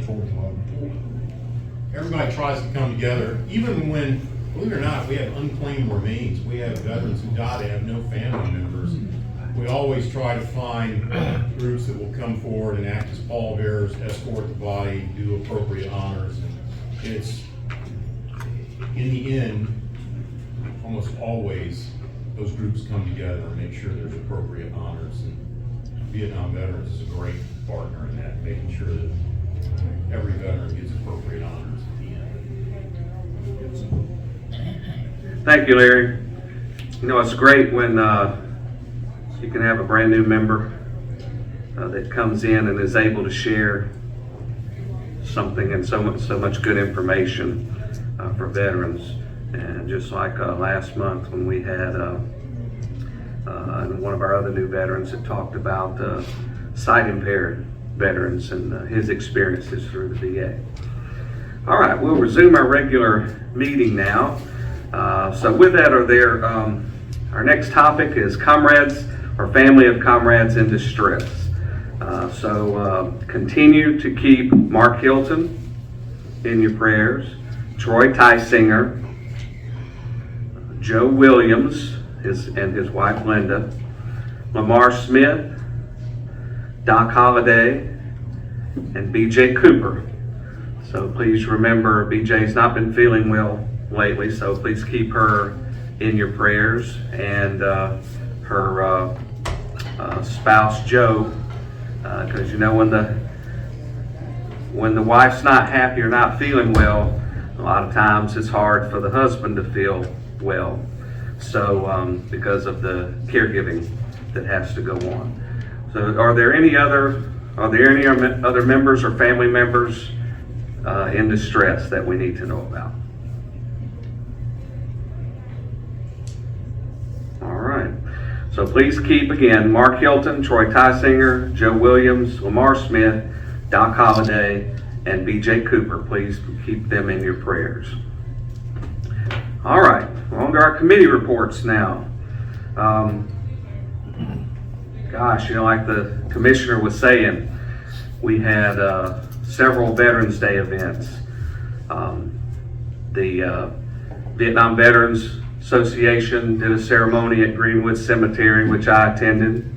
everybody tries to come together. Even when, believe it or not, we have unclaimed remains. We have veterans who die, they have no family members. We always try to find groups that will come forward and act as pallbearers, escort the body, do appropriate honors. And it's, in the end, almost always, those groups come together and make sure there's appropriate honors. And Vietnam Veterans is a great partner in that, making sure that every veteran gets appropriate honors at the end. Thank you, Larry. You know, it's great when you can have a brand new member that comes in and is able to share something and so much good information for veterans. And just like last month when we had one of our other new veterans that talked about sight impaired veterans and his experiences through the VA. All right, we'll resume our regular meeting now. So with that, our next topic is comrades or family of comrades in distress. Continue to keep Mark Hilton in your prayers, Troy Tysinger, Joe Williams and his wife Linda, Lamar Smith, Doc Holliday, and BJ Cooper. So please remember, BJ's not been feeling well lately, so please keep her in your prayers, and her spouse Joe, because you know when the wife's not happy or not feeling well, a lot of times it's hard for the husband to feel well. So because of the caregiving that has to go on. So are there any other members or family members in distress that we need to know about? All right. So please keep, again, Mark Hilton, Troy Tysinger, Joe Williams, Lamar Smith, Doc Holliday, and BJ Cooper. Please keep them in your prayers. All right, on to our committee reports now. Gosh, you know, like the commissioner was saying, we had several Veterans Day events. The Vietnam Veterans Association did a ceremony at Greenwood Cemetery, which I attended.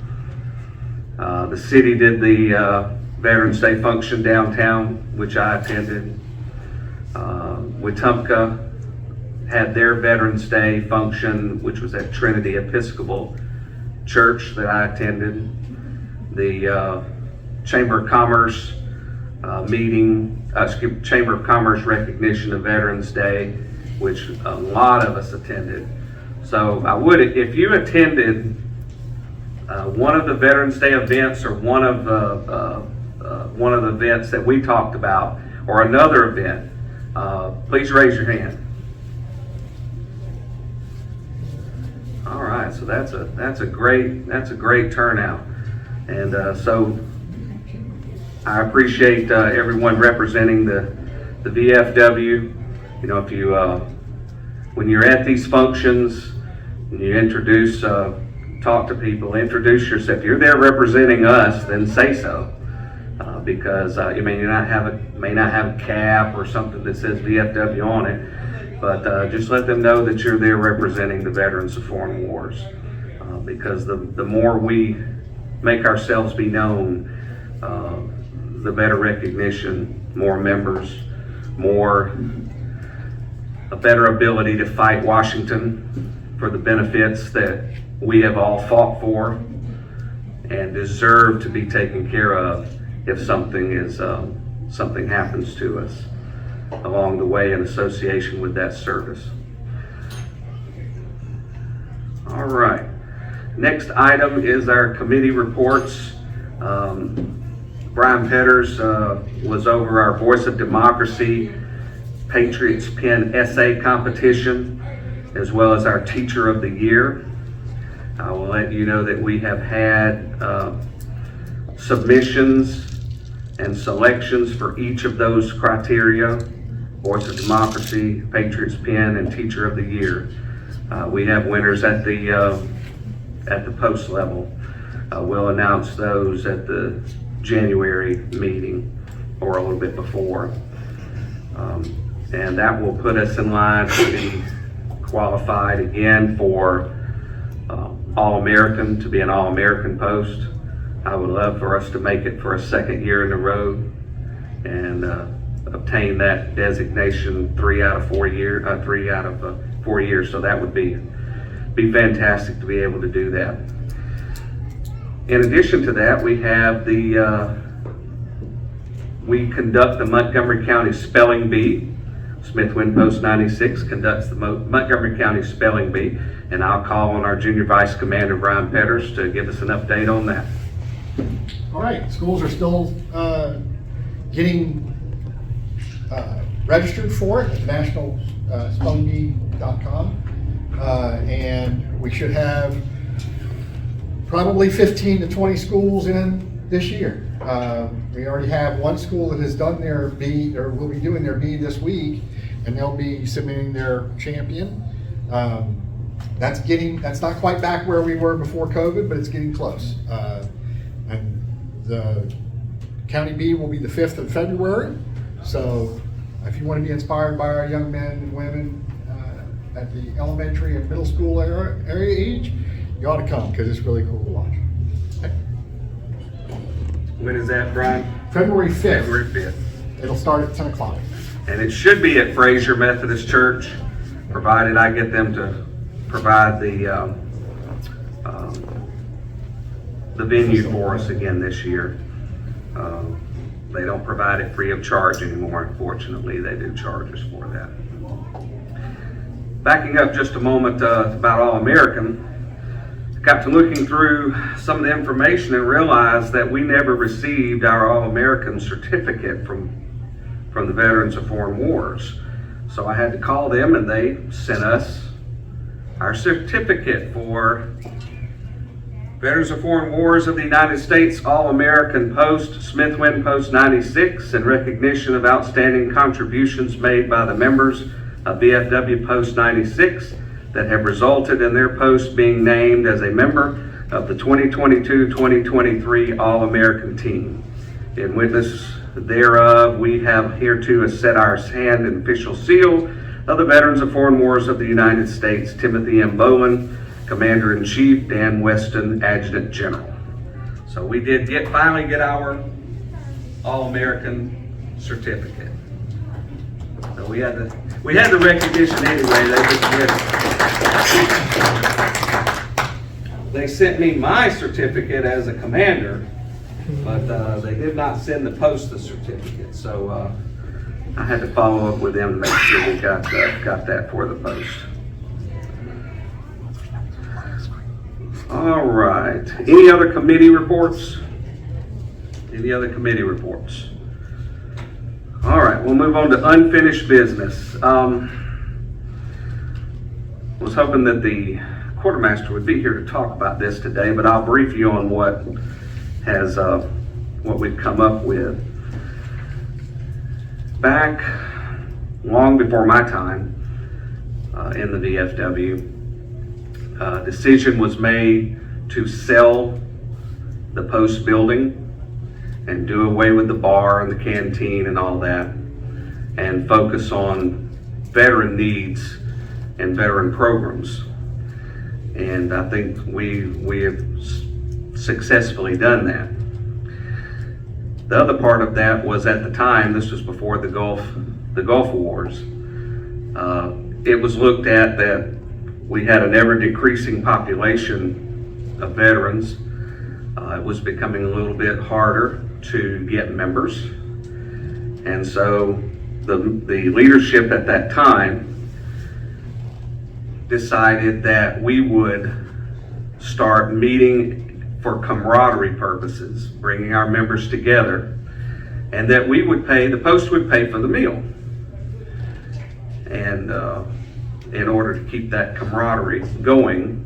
The city did the Veterans Day function downtown, which I attended. Wetumpka had their Veterans Day function, which was at Trinity Episcopal Church that I attended. The Chamber of Commerce Chamber of Commerce recognition of Veterans Day, which a lot of us attended. So I would, if you attended one of the Veterans Day events or one of the events that we talked about, or another event, please raise your hand. All right, so that's a great turnout, and so I appreciate everyone representing the VFW. You know, if you when you're at these functions, and you talk to people, introduce yourself. If you're there representing us, then say so, because you may not have a cap or something that says VFW on it, but just let them know that you're there representing the veterans of foreign wars, because the more we make ourselves be known, the better recognition, more members, a better ability to fight Washington for the benefits that we have all fought for and deserve to be taken care of if something happens to us along the way in association with that service. All right. Next item is our committee reports. Brian Petters was over our Voice of Democracy Patriots Pen essay competition, as well as our Teacher of the Year. I will let you know that we have had submissions and selections for each of those criteria: Voice of Democracy, Patriots Pen, and Teacher of the Year. We have winners at the post level. We'll announce those at the January meeting or a little bit before. And that will put us in line to be qualified again for All-American, to be an All-American post. I would love for us to make it for a second year in a row and obtain that designation 3 out of 4 years. So that would be fantastic to be able to do that. In addition to that, we have we conduct the Montgomery County Spelling Bee. Smith-Winn Post 96 conducts the Montgomery County Spelling Bee, and I'll call on our Junior Vice Commander Brian Petters to give us an update on that. All right, schools are still getting registered for it at nationalspellingbee.com, and we should have probably 15 to 20 schools in this year. We already have one school that has done their bee, or will be doing their bee this week, and they'll be submitting their champion. That's not quite back where we were before COVID, but it's getting close. And the county bee will be the 5th of February. So if you want to be inspired by our young men and women at the elementary and middle school area age, you ought to come, because it's really cool to watch. When is that, Brian? February 5th. February 5th. It'll start at 10 o'clock. And it should be at Fraser Methodist Church, provided I get them to provide the venue for us again this year. They don't provide it free of charge anymore, unfortunately. They do charge us for that. Backing up just a moment about All-American, got to looking through some of the information and realized that we never received our All-American certificate from the Veterans of Foreign Wars. So I had to call them, and they sent us our certificate for Veterans of Foreign Wars of the United States All-American Post, Smith-Winn Post 96, in recognition of outstanding contributions made by the members of VFW Post 96 that have resulted in their post being named as a member of the 2022-2023 All-American team. In witness thereof, we have hereto set our hand and official seal of the Veterans of Foreign Wars of the United States, Timothy M. Boland, Commander-in-Chief, Dan Weston, Adjutant General. So we did finally get our All-American certificate. So we had the recognition anyway. They sent me my certificate as a commander, but they did not send the post the certificate. So I had to follow up with them to make sure we got that for the post. All right. Any other committee reports? Any other committee reports? All right, we'll move on to unfinished business. Was hoping that the quartermaster would be here to talk about this today, but I'll brief you on what we've come up with. Back long before my time in the VFW, a decision was made to sell the post building and do away with the bar and the canteen and all that, and focus on veteran needs and veteran programs. And I think we have successfully done that. The other part of that was, at the time, this was before the Gulf Wars, it was looked at that we had an ever decreasing population of veterans. It was becoming a little bit harder to get members. And so the leadership at that time decided that we would start meeting for camaraderie purposes, bringing our members together, and that we would pay, the post would pay for the meal. And in order to keep that camaraderie going,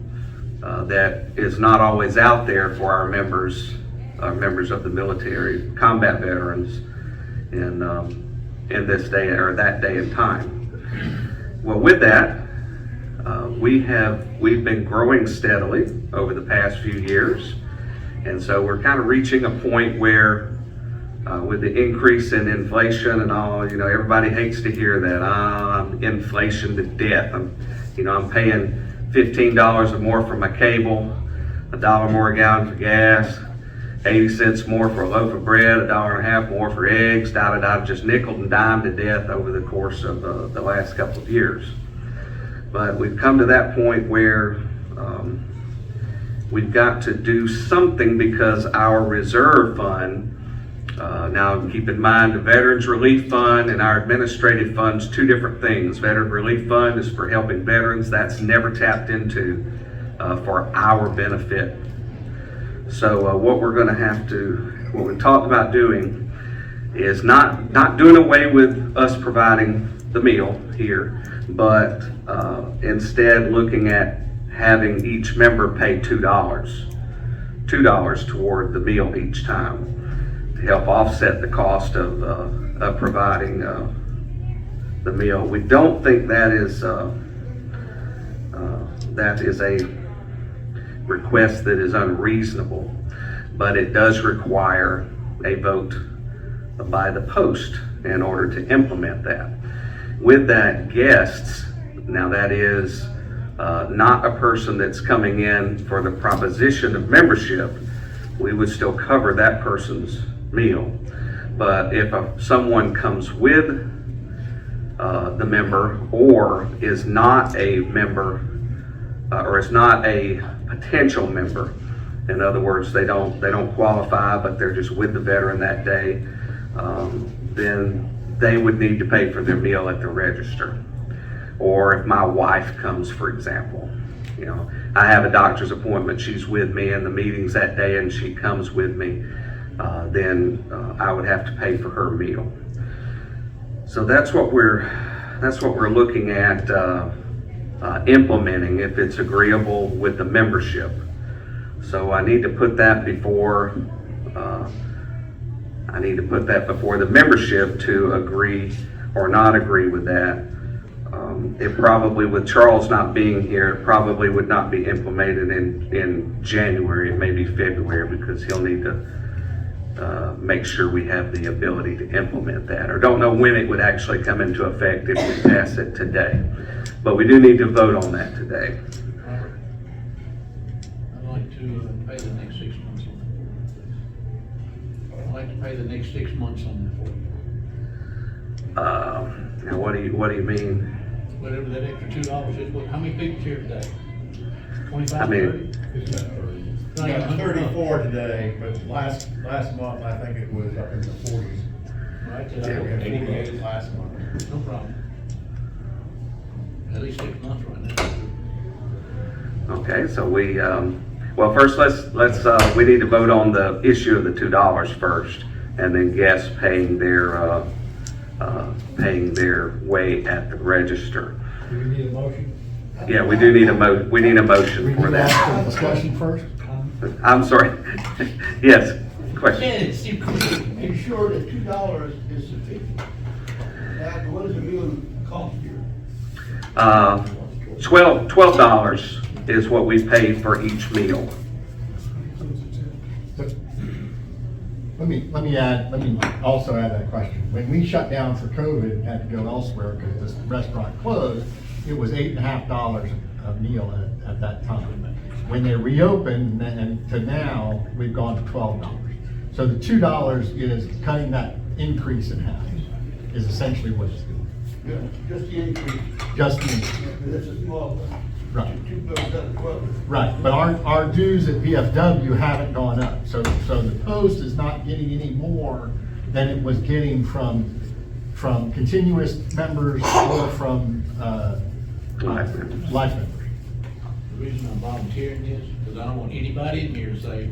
that is not always out there for our members of the military, combat veterans, in this day or that day and time. Well, with that, we've been growing steadily over the past few years, and so we're kind of reaching a point where, with the increase in inflation and all, everybody hates to hear that. Inflation to death. I'm paying $15 or more for my cable, $1 more a gallon for gas, 80 cents more for a loaf of bread, $1.50 more for eggs, just nickel and dime to death over the course of the last couple of years. But we've come to that point where we've got to do something because our reserve fund, now keep in mind the Veterans Relief Fund and our administrative fund's two different things. Veteran Relief Fund is for helping veterans. That's never tapped into for our benefit. So what we talked about doing is not doing away with us providing the meal here, but instead looking at having each member pay $2 toward the meal each time to help offset the cost of providing the meal. We don't think that is a request that is unreasonable, but it does require a vote by the post in order to implement that. With that, guests, now that is not a person that's coming in for the proposition of membership, we would still cover that person's meal. But if someone comes with the member or is not a member or is not a potential member, in other words, they don't qualify, but they're just with the veteran that day, then they would need to pay for their meal at the register. Or if my wife comes, for example, I have a doctor's appointment, she's with me in the meetings that day and she comes with me, then I would have to pay for her meal. So that's what we're looking at implementing if it's agreeable with the membership. So I need to put that before the membership to agree or not agree with that. It probably, with Charles not being here, it probably would not be implemented in January, it may be February, because he'll need to make sure we have the ability to implement that, or don't know when it would actually come into effect if we pass it today. But we do need to vote on that today. Robert, I'd like to pay the next 6 months on that. I'd like to pay the next 6 months on that for you. Now what do you mean? Whatever that extra $2 is, how many people's here today? 25, I mean, 30? We got 34 today, but last month, I think it was up in the 40s. Right, Yeah, we had 48 last month. no problem. At least 6 months right now. okay, so we, well, first let's we need to vote on the issue of the $2 first, and then guests paying their way at the register. Do we need a motion? Yeah, we do need a motion for We that. ask for discussion first? I'm sorry. Yes, question. Dennis, you sure that $2 is sufficient? Now, what does a meal cost you? $12 is what we pay for each meal. But let me also add that question. When we shut down for COVID and had to go elsewhere because this restaurant closed, it was $8.50 a meal at that time. When they reopened and to now, we've gone to $12. So the $2 is cutting that increase in half, is essentially what it's doing. Yeah, just the increase. Just the increase. That's a small one. Right. 2 bills out of 12. Right, but our dues at VFW haven't gone up, so the post is not getting any more than it was getting from continuous members or from Life members. life members. The reason I'm volunteering this, because I don't want anybody in here to say,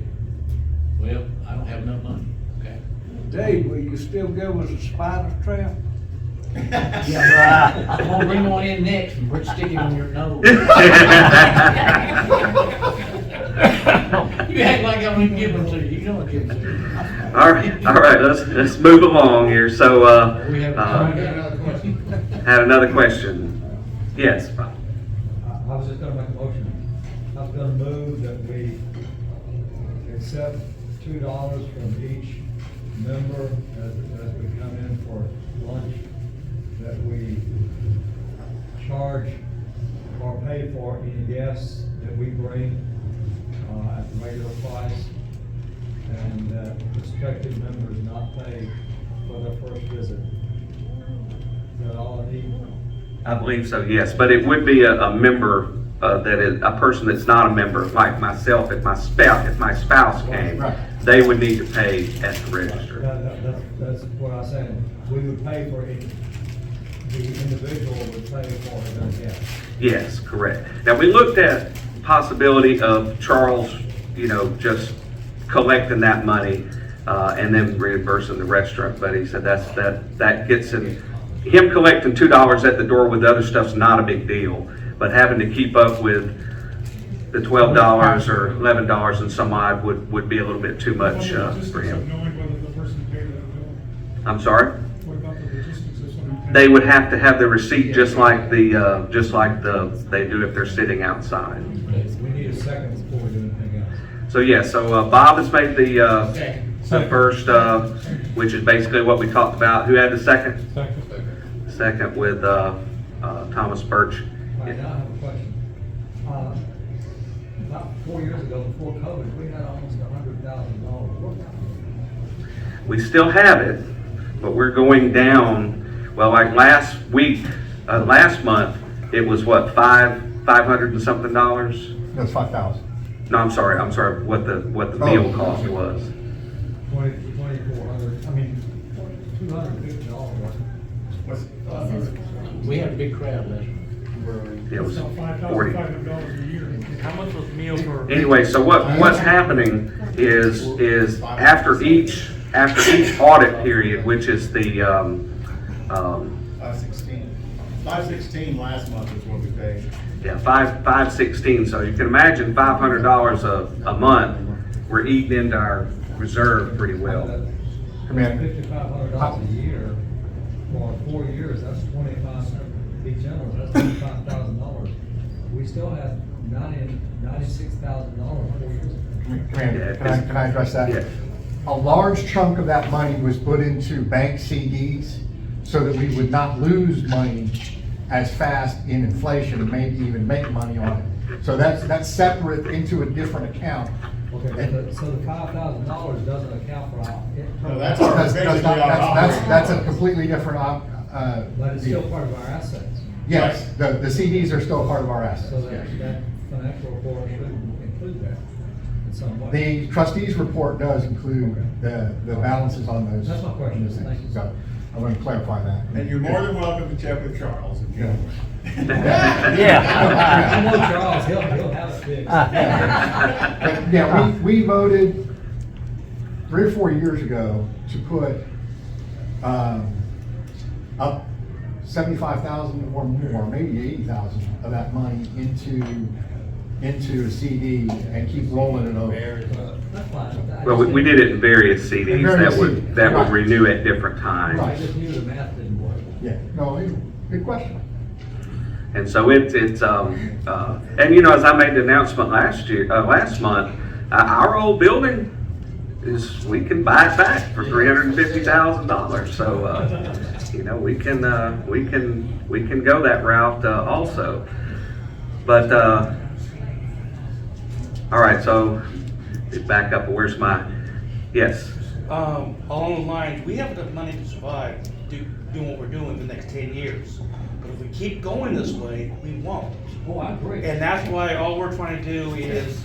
well, I don't have enough money, okay? Dave, will you still go with the spider trap? Yeah, I'm gonna bring one in next and put stick it on your nose. You act like I'm gonna give them to you, you know I give them to you. All right, let's move along here. So, We have another question. had another question. Yes, Bob. I was just gonna make a motion. I was gonna move that we accept $2 from each member as we come in for lunch, that we charge or pay for any guests that we bring at the regular price, and that prospective members not pay for their first visit. Is that all I need? I believe so, yes, but it would be a member, that is, a person that's not a member, like myself, if my spouse came, Right. they would need to pay at the register. That's what I was saying. We would pay for it, the individual would pay for it, yeah. Yes, correct. Now, we looked at possibility of Charles, just collecting that money, and then reimbursing the restaurant, but he said that gets in, him collecting $2 at the door with other stuff's not a big deal, but having to keep up with the $12 or $11 and some odd would be a little bit too much for him. Knowing whether the person paid that bill. I'm sorry? What about the logistics of somebody? They would have to have the receipt just like they do if they're sitting outside. We need a second before we do anything else. So yeah, Bob has made the first, which is basically what we talked about. Who had the second? Second with Thomas Birch. All right, now I have a question. About 4 years ago, before COVID, we had almost $100,000. We still have it, but we're going down. Well, like last month, it was what, $500 and something dollars? That's 5,000. No, I'm sorry. What the meal cost was. 2,400, I mean, $250. We had a big crowd last year. It was So 40. $5,500 a year. How much was meal for? Anyway, so what's happening is after each audit period, which is the 516 last month is what we paid. yeah, 516. So you can imagine $500 a month. We're eating into our reserve pretty well. $5,500 a year for 4 years, that's 25, be generous, that's $25,000. We still have $96,000 4 years ago. Commander, can I address that? Yeah. A large chunk of that money was put into bank CDs so that we would not lose money as fast in inflation and maybe even make money on it. So that's separate into a different account. Okay, so the $5,000 doesn't account for our. No, that's our, That's a completely different, But it's still deal. part of our assets. Yes, the CDs are still part of our assets. So yes. that financial report should include that in some way. The trustees report does include the balances on those. That's my question. those things. Thank you. So I want to clarify that. And you're more than welcome to check with Charles if you want. I know Charles, he'll have it fixed. But, yeah, we voted 3 or 4 years ago to put up 75,000 or more, maybe 80,000 of that money into a CD and keep rolling it over. That's fine. Well, we did it in various CDs In various that would CDs, that would right. renew at different times. I just knew the math didn't work. Yeah, no, good question. And so and as I made the announcement last month, our old building we can buy it back for $350,000. So we can go that route also. But all right, so back up. Where's my yes? Along the lines, we have enough money to survive, doing what we're doing the next 10 years. But if we keep going this way, we won't. Oh, I agree. And that's why all we're trying to do is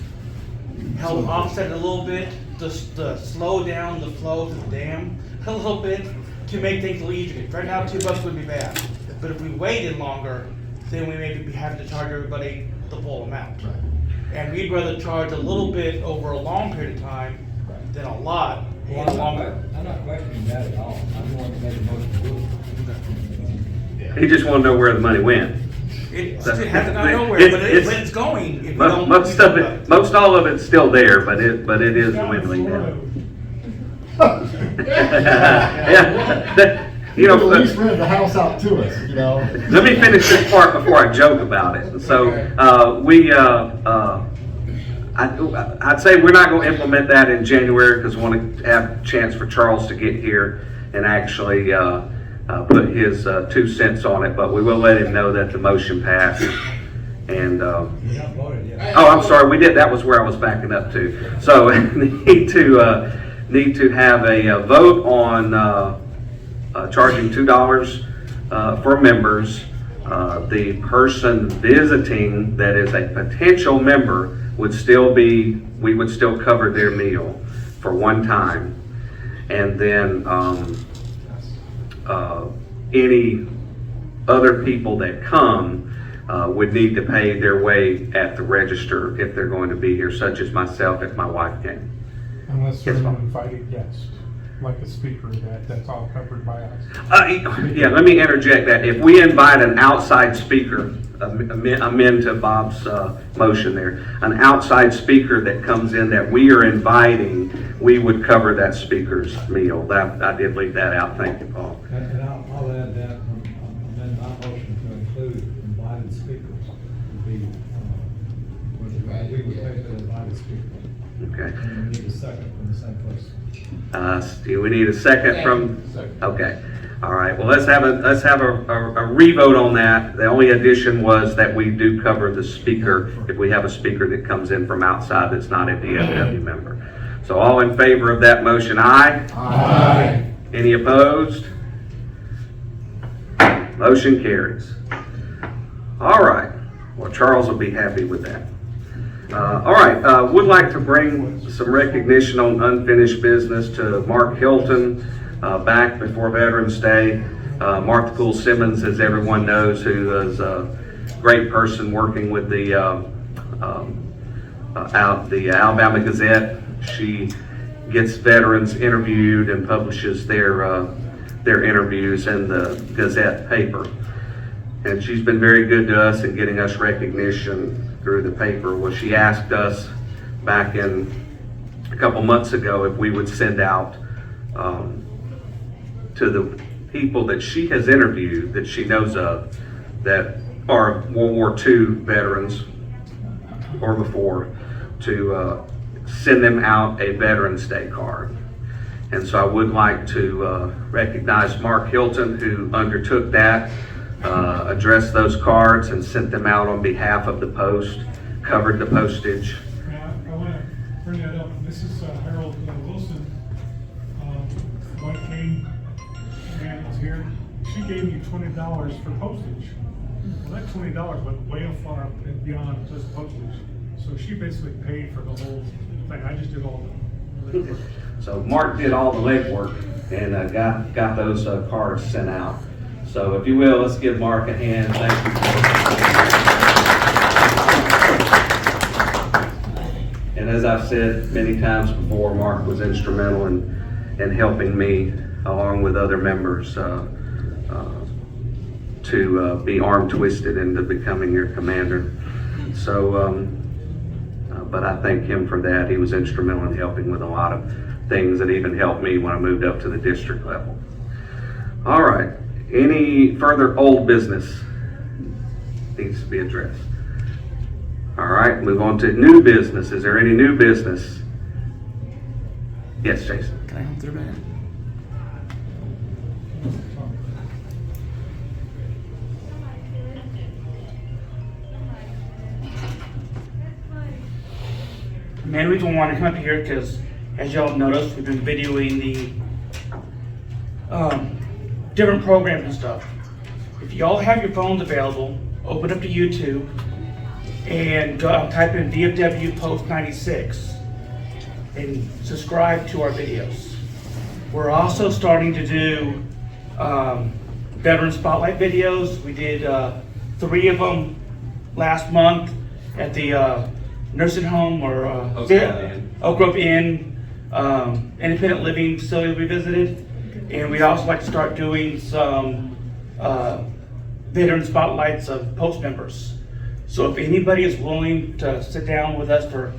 help offset it a little bit, just to slow down the flow to the dam a little bit to make things a little easier. Right now, $2 would be bad. But if we waited longer, then we may be having to charge everybody the full amount. And we'd rather charge a little bit over a long period of time than a lot Well, in longer. I'm not questioning that at all. I'm going to make a motion to do it. He just wanted to know where the money went. It So- has to not nowhere, It's- but it's- it's going. If we Most, don't most do of something it, most all of it's still there, but it is dwindling down. Yeah. You You know, at least rent the house out to us, you know? let me finish this part before I joke about it. So, I'd say we're not gonna implement that in January because we want to have a chance for Charles to get here and actually, put his, 2 cents on it, but we will let him know that the motion passed. And, We're not voted yet. oh, I'm sorry, we did, that was where I was backing up to. So, need to have a vote on, charging $2 for members. The person visiting that is a potential member would still be, we would still cover their meal for one time. And then any other people that come would need to pay their way at the register if they're going to be here, such as myself if my wife came. Unless they're Yes, an ma'am. invited guest, like a speaker, that's all covered by us. Yeah, let me interject that. If we invite an outside speaker, amend to Bob's motion there, an outside speaker that comes in that we are inviting, we would cover that speaker's meal. That, I did leave that out. Thank you, Paul. And I'll add that, amend my motion to include invited speakers, would be, we would pay for the invited speakers. Okay. And we need a second from the same person. Do we need a second from? Okay. All right. Well, let's have a revote on that. The only addition was that we do cover the speaker if we have a speaker that comes in from outside that's not a DFW member. So all in favor of that motion, aye? Aye. Any opposed? Motion carries. All right. Well, Charles will be happy with that. All right, would like to bring some recognition on unfinished business to Mark Hilton, back before Veterans Day. Mark the Cool Simmons, as everyone knows, who is a great person working with the Alabama Gazette. She gets veterans interviewed and publishes their interviews in the Gazette paper. And she's been very good to us in getting us recognition through the paper. Well, she asked us back in a couple months ago if we would send out to the people that she has interviewed, that she knows of, that are World War II veterans or before, to send them out a Veterans Day card. And so I would like to recognize Mark Hilton, who undertook that, addressed those cards and sent them out on behalf of the Post, covered the postage. I want to bring that up. This is Harold Wilson. Mike King, man was here. She gave me $20 for postage. Well, that $20 went way far up and beyond just postage. So she basically paid for the whole thing. I just did all the work. So Mark did all the legwork and got those cards sent out. So if you will, let's give Mark a hand. Thank you. And as I've said many times before, Mark was instrumental in helping me, along with other members, to be arm twisted into becoming your commander. So, but I thank him for that. He was instrumental in helping with a lot of things that even helped me when I moved up to the district level. All right. Any further old business needs to be addressed? All right, move on to new business. Is there any new business? Yes, Jason. Can I help through that? Main reason we want to come up here because, as y'all noticed, we've been videoing the different programs and stuff. If y'all have your phones available, open up to YouTube and type in VFW Post 96 and subscribe to our videos. We're also starting to do Veteran Spotlight videos. We did 3 of them last month at the nursing home or Oak Grove Inn, independent living facility we visited. And we'd also like to start doing some veteran spotlights of post members. So if anybody is willing to sit down with us for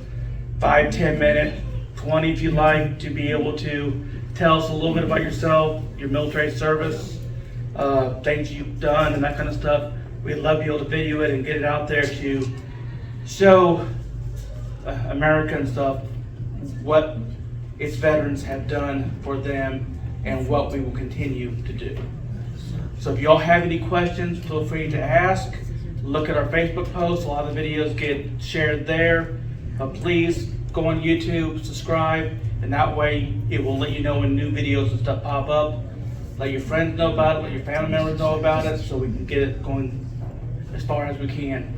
5, 10 minutes, 20 if you like, to be able to tell us a little bit about yourself, your military service, things you've done and that kind of stuff, we'd love to be able to video it and get it out there to show American stuff what its veterans have done for them and what we will continue to do. So if y'all have any questions, feel free to ask. Look at our Facebook posts. A lot of the videos get shared there. Please go on YouTube, subscribe, and that way it will let you know when new videos and stuff pop up. Let your friends know about it, let your family members know about it, so we can get it going as far as we can.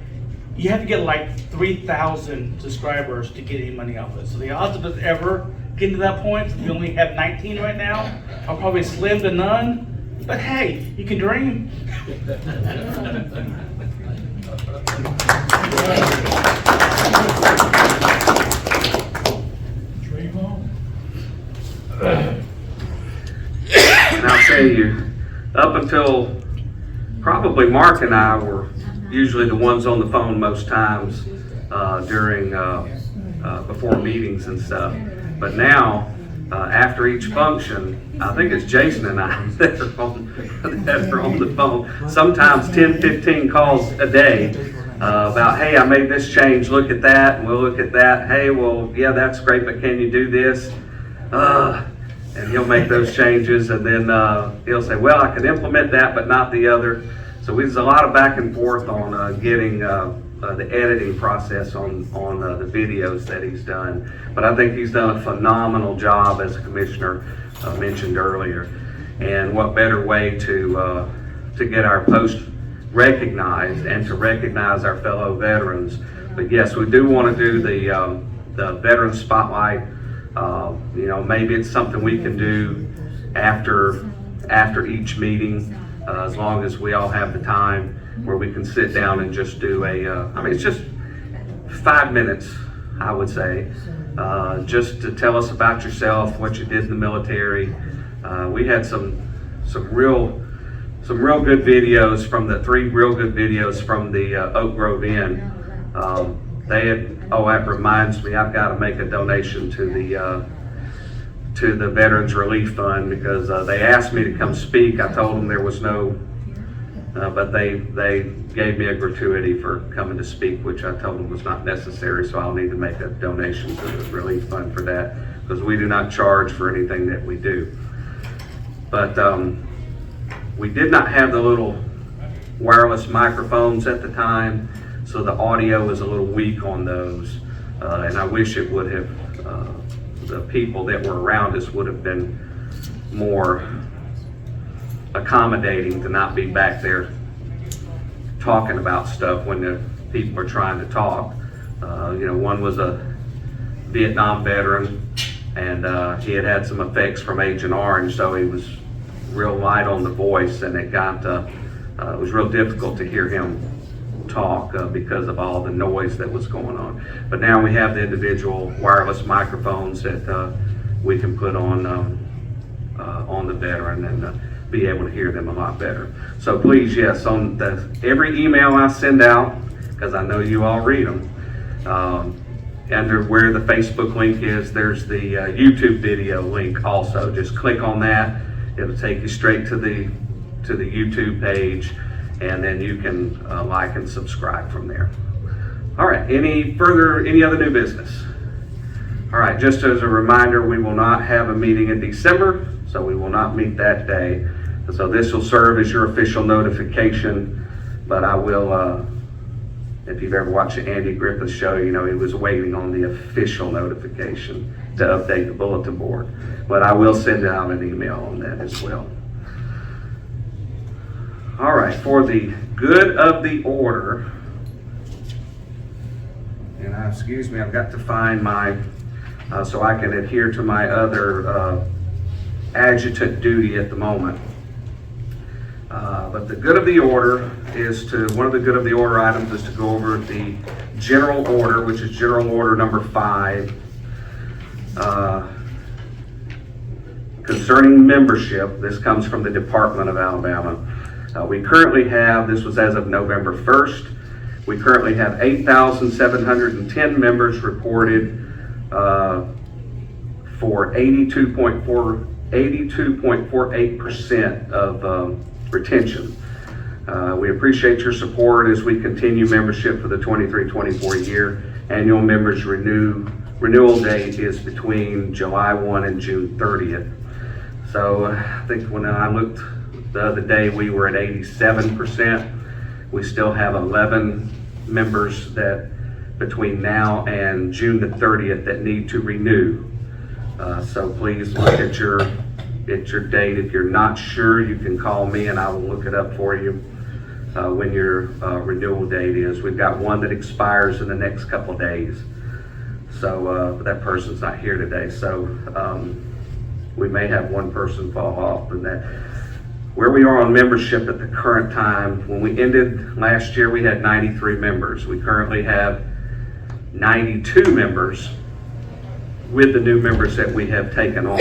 You have to get like 3,000 subscribers to get any money off it. So the odds of us ever getting to that point, we only have 19 right now, are probably slim to none. But hey, you can dream. And I'll tell you, up until probably Mark and I were usually the ones on the phone most times during before meetings and stuff. But now, after each function, I think it's Jason and I that are on the phone. Sometimes 10, 15 calls a day about, hey, I made this change, look at that, and we'll look at that. Hey, well, yeah, that's great, but can you do this? And he'll make those changes, and then he'll say, well, I can implement that, but not the other. So there's a lot of back and forth on getting the editing process on the videos that he's done. But I think he's done a phenomenal job, as the commissioner mentioned earlier. And what better way to get our post recognized and to recognize our fellow veterans. But yes, we do want to do the Veteran Spotlight. You know, maybe it's something we can do after each meeting, as long as we all have the time, where we can sit down and just do I mean, it's just 5 minutes, I would say, just to tell us about yourself, what you did in the military. We had some real good videos from the 3 real good videos from the Oak Grove Inn. They had, that reminds me, I've got to make a donation to the Veterans Relief Fund, because they asked me to come speak. I told them there was no, but they gave me a gratuity for coming to speak, which I told them was not necessary, so I'll need to make a donation to the Relief Fund for that, because we do not charge for anything that we do. But we did not have the little wireless microphones at the time, so the audio is a little weak on those, and I wish it would have, the people that were around us would have been more accommodating to not be back there talking about stuff when the people are trying to talk. You know, one was a Vietnam veteran, and he had some effects from Agent Orange, so he was real light on the voice, and it was real difficult to hear him talk because of all the noise that was going on. But now we have the individual wireless microphones that we can put on the veteran and be able to hear them a lot better. So please, yes, on every email I send out, because I know you all read them, under where the Facebook link is, there's the YouTube video link also. Just click on that. It'll take you straight to the YouTube page, and then you can like and subscribe from there. All right, any other new business? All right, just as a reminder, we will not have a meeting in December, so we will not meet that day. So this will serve as your official notification, but I will, if you've ever watched the Andy Griffith show, you know he was waiting on the official notification to update the bulletin board. But I will send out an email on that as well. All right, for the good of the order, and excuse me, I've got to find my, so I can adhere to my other adjutant duty at the moment. But the good of the order is one of the good of the order items is to go over the general order, which is general order number 5, concerning membership. This comes from the Department of Alabama. We currently have, this was as of November 1st, we currently have 8,710 members reported for 82.48% of retention. We appreciate your support as we continue membership for the 23-24 year. Annual members renewal date is between July 1 and June 30th. So I think when I looked the other day, we were at 87%. We still have 11 members that between now and June the 30th that need to renew. So please look at your date. If you're not sure, you can call me and I will look it up for you when your renewal date is. We've got one that expires in the next couple days. So that person's not here today. So we may have one person fall off. And that where we are on membership at the current time, when we ended last year, we had 93 members. We currently have 92 members with the new members that we have taken on.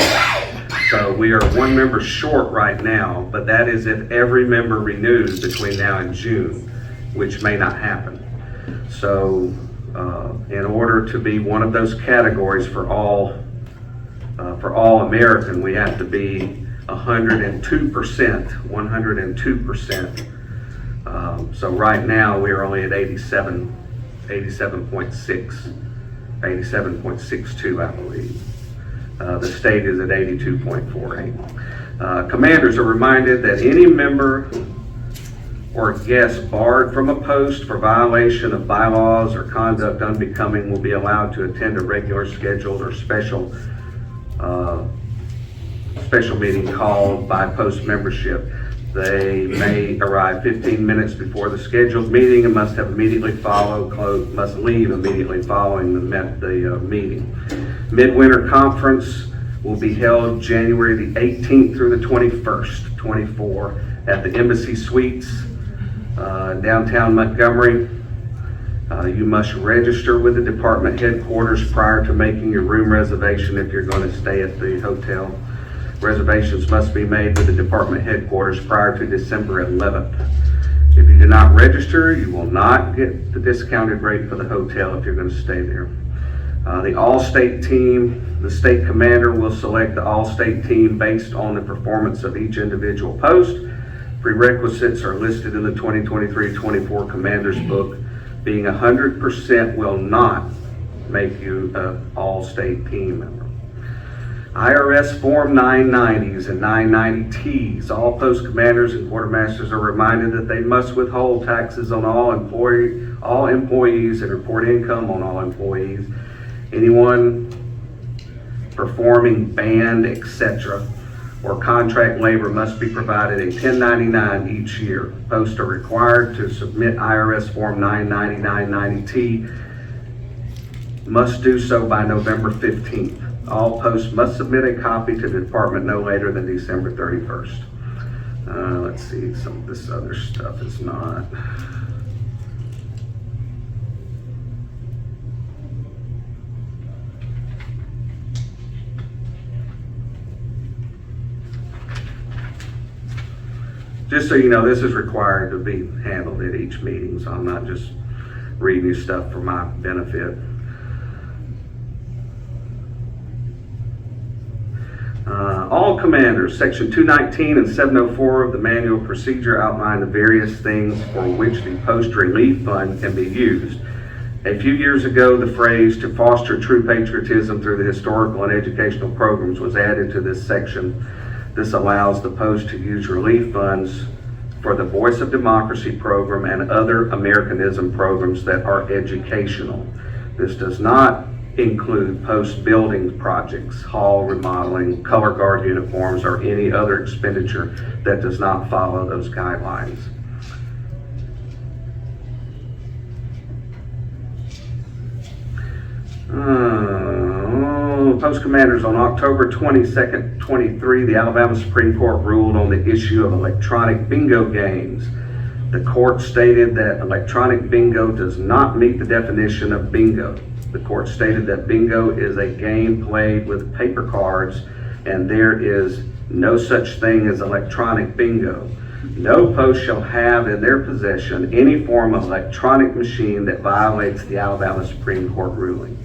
So we are one member short right now, but that is if every member renews between now and June, which may not happen. So in order to be one of those categories for all American, we have to be 102%. So right now we are only at 87.62, I believe. The state is at 82.48. Commanders are reminded that any member or guest barred from a post for violation of bylaws or conduct unbecoming will be allowed to attend a regular scheduled or special meeting called by post membership. They may arrive 15 minutes before the scheduled meeting and must leave immediately following the meeting. Midwinter Conference will be held January the 18th through the 21st, 24, at the Embassy Suites, downtown Montgomery. You must register with the department headquarters prior to making your room reservation if you're going to stay at the hotel. Reservations must be made with the department headquarters prior to December 11th. If you do not register, you will not get the discounted rate for the hotel if you're going to stay there. The all-state team, the state commander will select the all-state team based on the performance of each individual post. Prerequisites are listed in the 2023-24 Commander's Book. Being 100% will not make you an all-state team member. IRS Form 990s and 990Ts. All post commanders and quartermasters are reminded that they must withhold taxes on all employees and report income on all employees. Anyone performing band, etc., or contract labor must be provided a 1099 each year. Posts are required to submit IRS Form 990, 990T. Must do so by November 15th. All posts must submit a copy to the department no later than December 31st. Let's see, some of this other stuff is not. Just so you know, this is required to be handled at each meeting, so I'm not just reading you stuff for my benefit. All commanders, section 219 and 704 of the manual procedure outline the various things for which the post relief fund can be used. A few years ago, the phrase "to foster true patriotism through the historical and educational programs" was added to this section. This allows the post to use relief funds for the Voice of Democracy program and other Americanism programs that are educational. This does not include post building projects, hall remodeling, color guard uniforms, or any other expenditure that does not follow those guidelines. Post commanders, on October 22nd, 23, the Alabama Supreme Court ruled on the issue of electronic bingo games. The court stated that electronic bingo does not meet the definition of bingo. The court stated that bingo is a game played with paper cards and there is no such thing as electronic bingo. No post shall have in their possession any form of electronic machine that violates the Alabama Supreme Court ruling.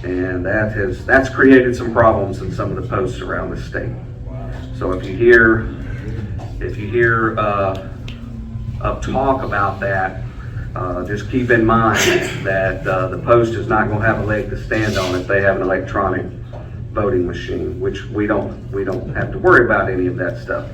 And that's created some problems in some of the posts around the state. So if you hear of talk about that, just keep in mind that the post is not going to have a leg to stand on if they have an electronic voting machine, which we don't have to worry about any of that stuff.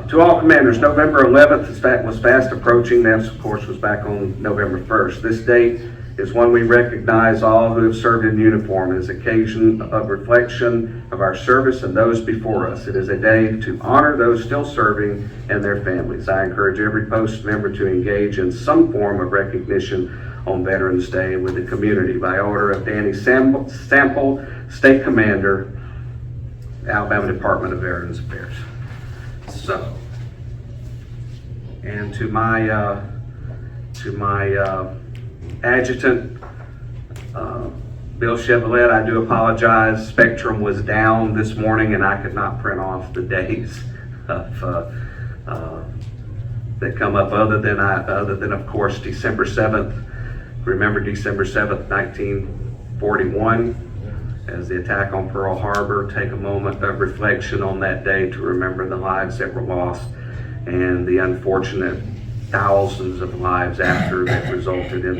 To all commanders, November 11th was fast approaching. That, of course, was back on November 1st. This date is one we recognize all who have served in uniform as occasion of reflection of our service and those before us. It is a day to honor those still serving and their families. I encourage every post member to engage in some form of recognition on Veterans Day with the community by order of Danny Sample, State Commander, Alabama Department of Veterans Affairs. So, and to my adjutant, Bill Chevrolet, I do apologize. Spectrum was down this morning and I could not print off the days of, that come up other than of course December 7th. Remember December 7th, 1941 as the attack on Pearl Harbor. Take a moment of reflection on that day to remember the lives that were lost and the unfortunate thousands of lives after that resulted in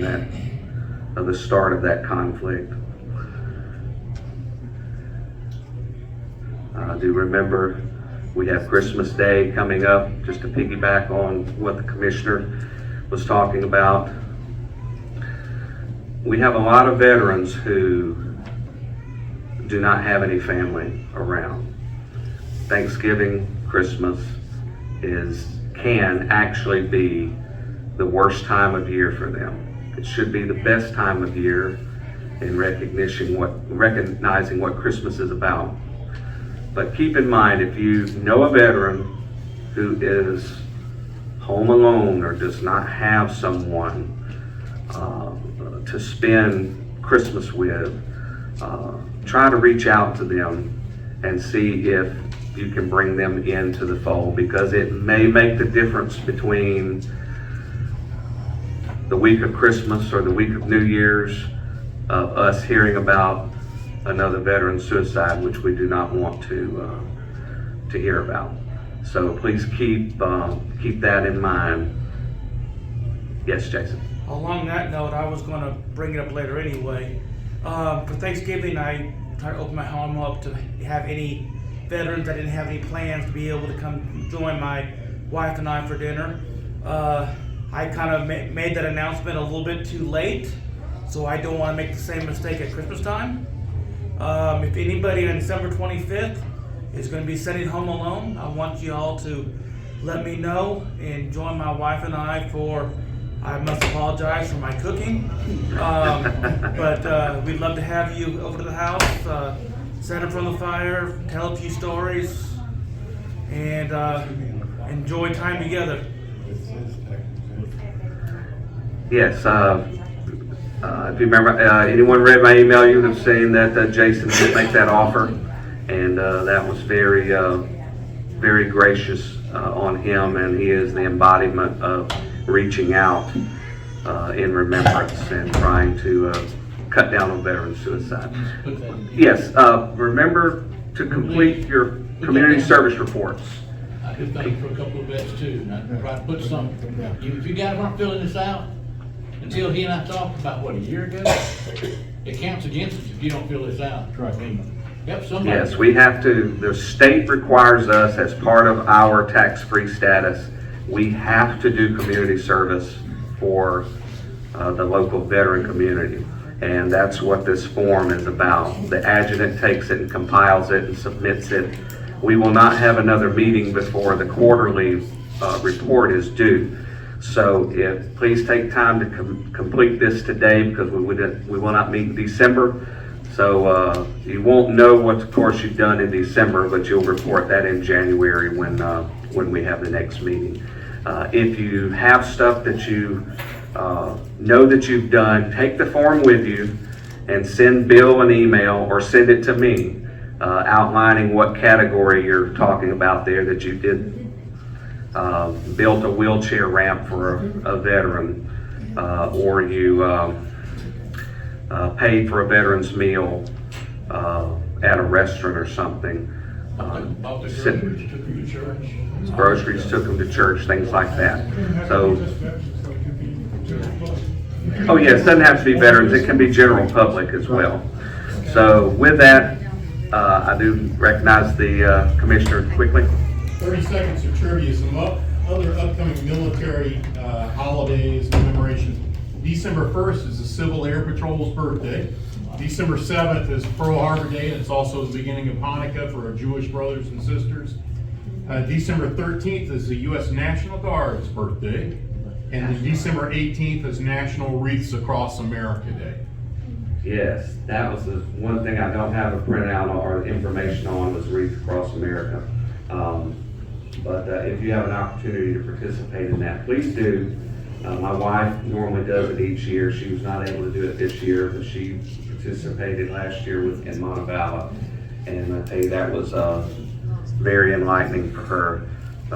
the start of that conflict. I do remember we have Christmas Day coming up, just to piggyback on what the commissioner was talking about. We have a lot of veterans who do not have any family around. Thanksgiving, Christmas can actually be the worst time of year for them. It should be the best time of year in recognizing what Christmas is about. But keep in mind, if you know a veteran who is home alone or does not have someone to spend Christmas with, try to reach out to them and see if you can bring them into the fold, because it may make the difference between the week of Christmas or the week of New Year's of us hearing about another veteran suicide, which we do not want to hear about. So please keep that in mind. Yes, Jason. Along that note, I was going to bring it up later anyway. For Thanksgiving, I tried to open my home up to have any veterans that didn't have any plans to be able to come join my wife and I for dinner. I kind of made that announcement a little bit too late, so I don't want to make the same mistake at Christmas time. If anybody on December 25th is going to be sitting home alone, I want you all to let me know and join my wife and I for, I must apologize for my cooking, but we'd love to have you over to the house, sit in front of the fire, tell a few stories, and enjoy time together. Yes, if you remember, anyone read my email, you have seen that Jason did make that offer, and that was very, very gracious on him, and he is the embodiment of reaching out in remembrance and trying to cut down on veteran suicide. Yes, remember to complete your community service reports. I could thank for a couple of vets too, and I try to put some, if you guys aren't filling this out, until he and I talked about, a year ago, it counts against us if you don't fill this out. Right. I mean, yes, we have to, the state requires us as part of our tax-free status, we have to do community service for the local veteran community. And that's what this form is about. The adjutant takes it and compiles it and submits it. We will not have another meeting before the quarterly report is due. So please take time to complete this today, because we will not meet in December. So you won't know what course you've done in December, but you'll report that in January when we have the next meeting. If you have stuff that you know that you've done, take the form with you and send Bill an email or send it to me outlining what category you're talking about there that you did built a wheelchair ramp for a veteran, or you paid for a veteran's meal at a restaurant or something. Bought the groceries, took them to church. Groceries, took them to church, things like that. So, oh yes, it doesn't have to be veterans, it can be general public as well. So with that, I do recognize the commissioner quickly. 30 seconds of trivia, some other upcoming military holidays, commemorations. December 1st is the Civil Air Patrol's birthday. December 7th is Pearl Harbor Day, and it's also the beginning of Hanukkah for our Jewish brothers and sisters. December 13th is the U.S. National Guard's birthday, and December 18th is National Wreaths Across America Day. Yes, that was the one thing I don't have a printout or information on was Wreath Across America. But if you have an opportunity to participate in that, please do. My wife normally does it each year. She was not able to do it this year, but she participated last year in Montevallo. And I tell you, that was very enlightening for her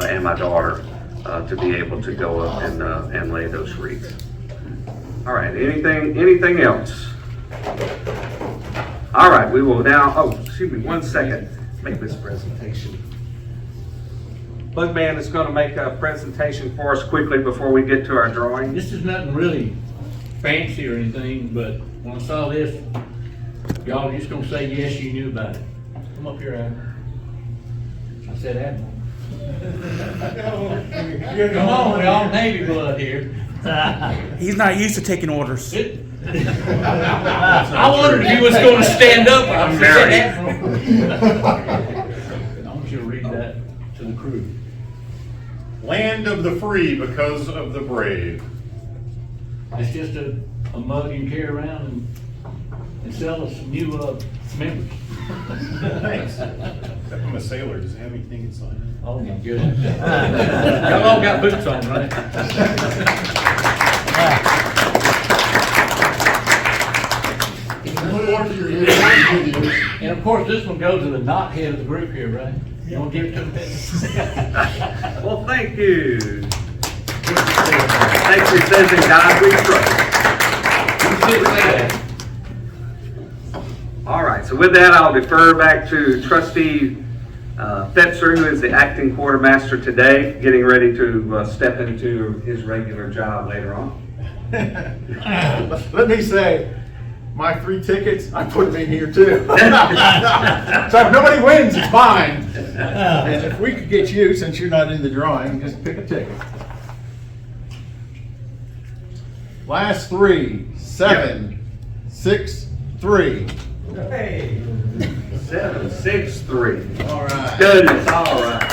and my daughter to be able to go up and lay those wreaths. All right, anything else? All right, we will now, excuse me, 1 second, make this presentation. Bugman is going to make a presentation for us quickly before we get to our drawing. This is nothing really fancy or anything, but when I saw this, y'all just gonna say, yes, you knew about it. Come up here, Admiral. I said Admiral. Come on, we all Navy blood here. He's not used to taking orders. I wondered if he was gonna stand up. I said Admiral. I want you to read that to the crew. Land of the free because of the brave. It's just a mug you can carry around and sell us some new members. Thanks. I'm a sailor. Does it have anything inside? Oh my goodness. Y'all all got boots on, right? And of course, this one goes to the knothead of the group here, right? You want to give it to him? Well, thank you. Thank you, says in God we trust. All right, so with that, I'll defer back to Trustee Fetzer, who is the acting quartermaster today, getting ready to step into his regular job later on. Let me say, my 3 tickets, I put them in here too. So if nobody wins, it's mine. And if we could get you, since you're not in the drawing, just pick a ticket. Last 3, 7, 6, 3. Hey. 7, 6, 3. All right. Goodness, all right.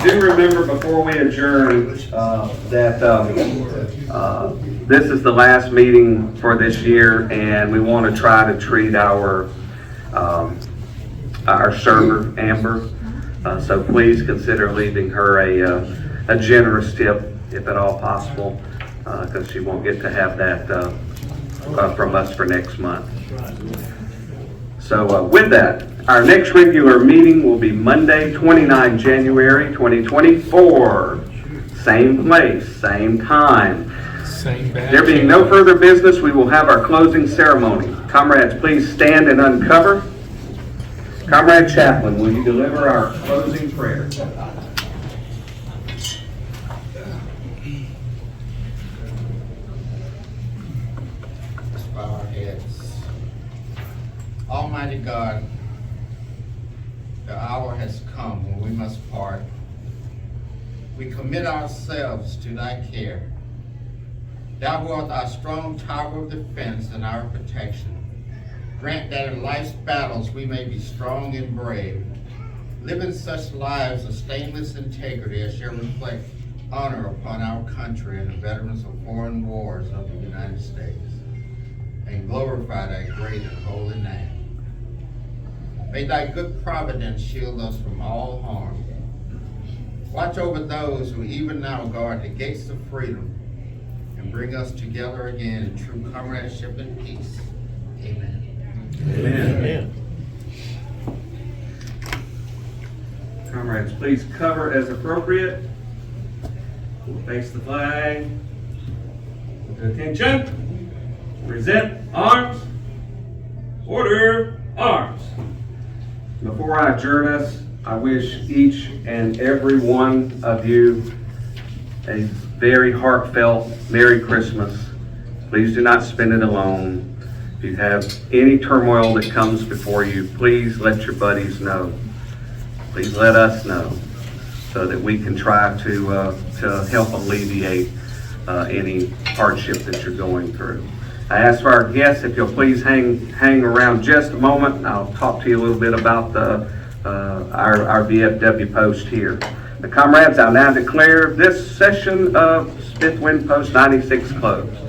Do remember before we adjourn that this is the last meeting for this year, and we want to try to treat our server, Amber. So please consider leaving her a generous tip, if at all possible, because she won't get to have that from us for next month. So with that, our next regular meeting will be Monday, 29 January 2024. Same place, same time. There being no further business, we will have our closing ceremony. Comrades, please stand and uncover. Comrade Chaplain, will you deliver our closing prayer? Let's bow our heads. Almighty God, the hour has come when we must part. We commit ourselves to thy care. Thou who art our strong tower of defense and our protection. Grant that in life's battles we may be strong and brave, living such lives of stainless integrity as shall reflect honor upon our country and the veterans of foreign wars of the United States, and glorify thy great and holy name. May thy good providence shield us from all harm. Watch over those who even now guard the gates of freedom, and bring us together again in true comradeship and peace. Amen. Amen. Comrade Comrades, please cover as appropriate. We'll face the flag. Attention. Present arms. Order arms. Before I adjourn us, I wish each and every one of you a very heartfelt Merry Christmas. Please do not spend it alone. If you have any turmoil that comes before you, please let your buddies know. Please let us know so that we can try to help alleviate any hardship that you're going through. I ask for our guests if you'll please hang around just a moment, and I'll talk to you a little bit about our VFW post here. The comrades, I now declare this session of Smith Wind Post 96 closed.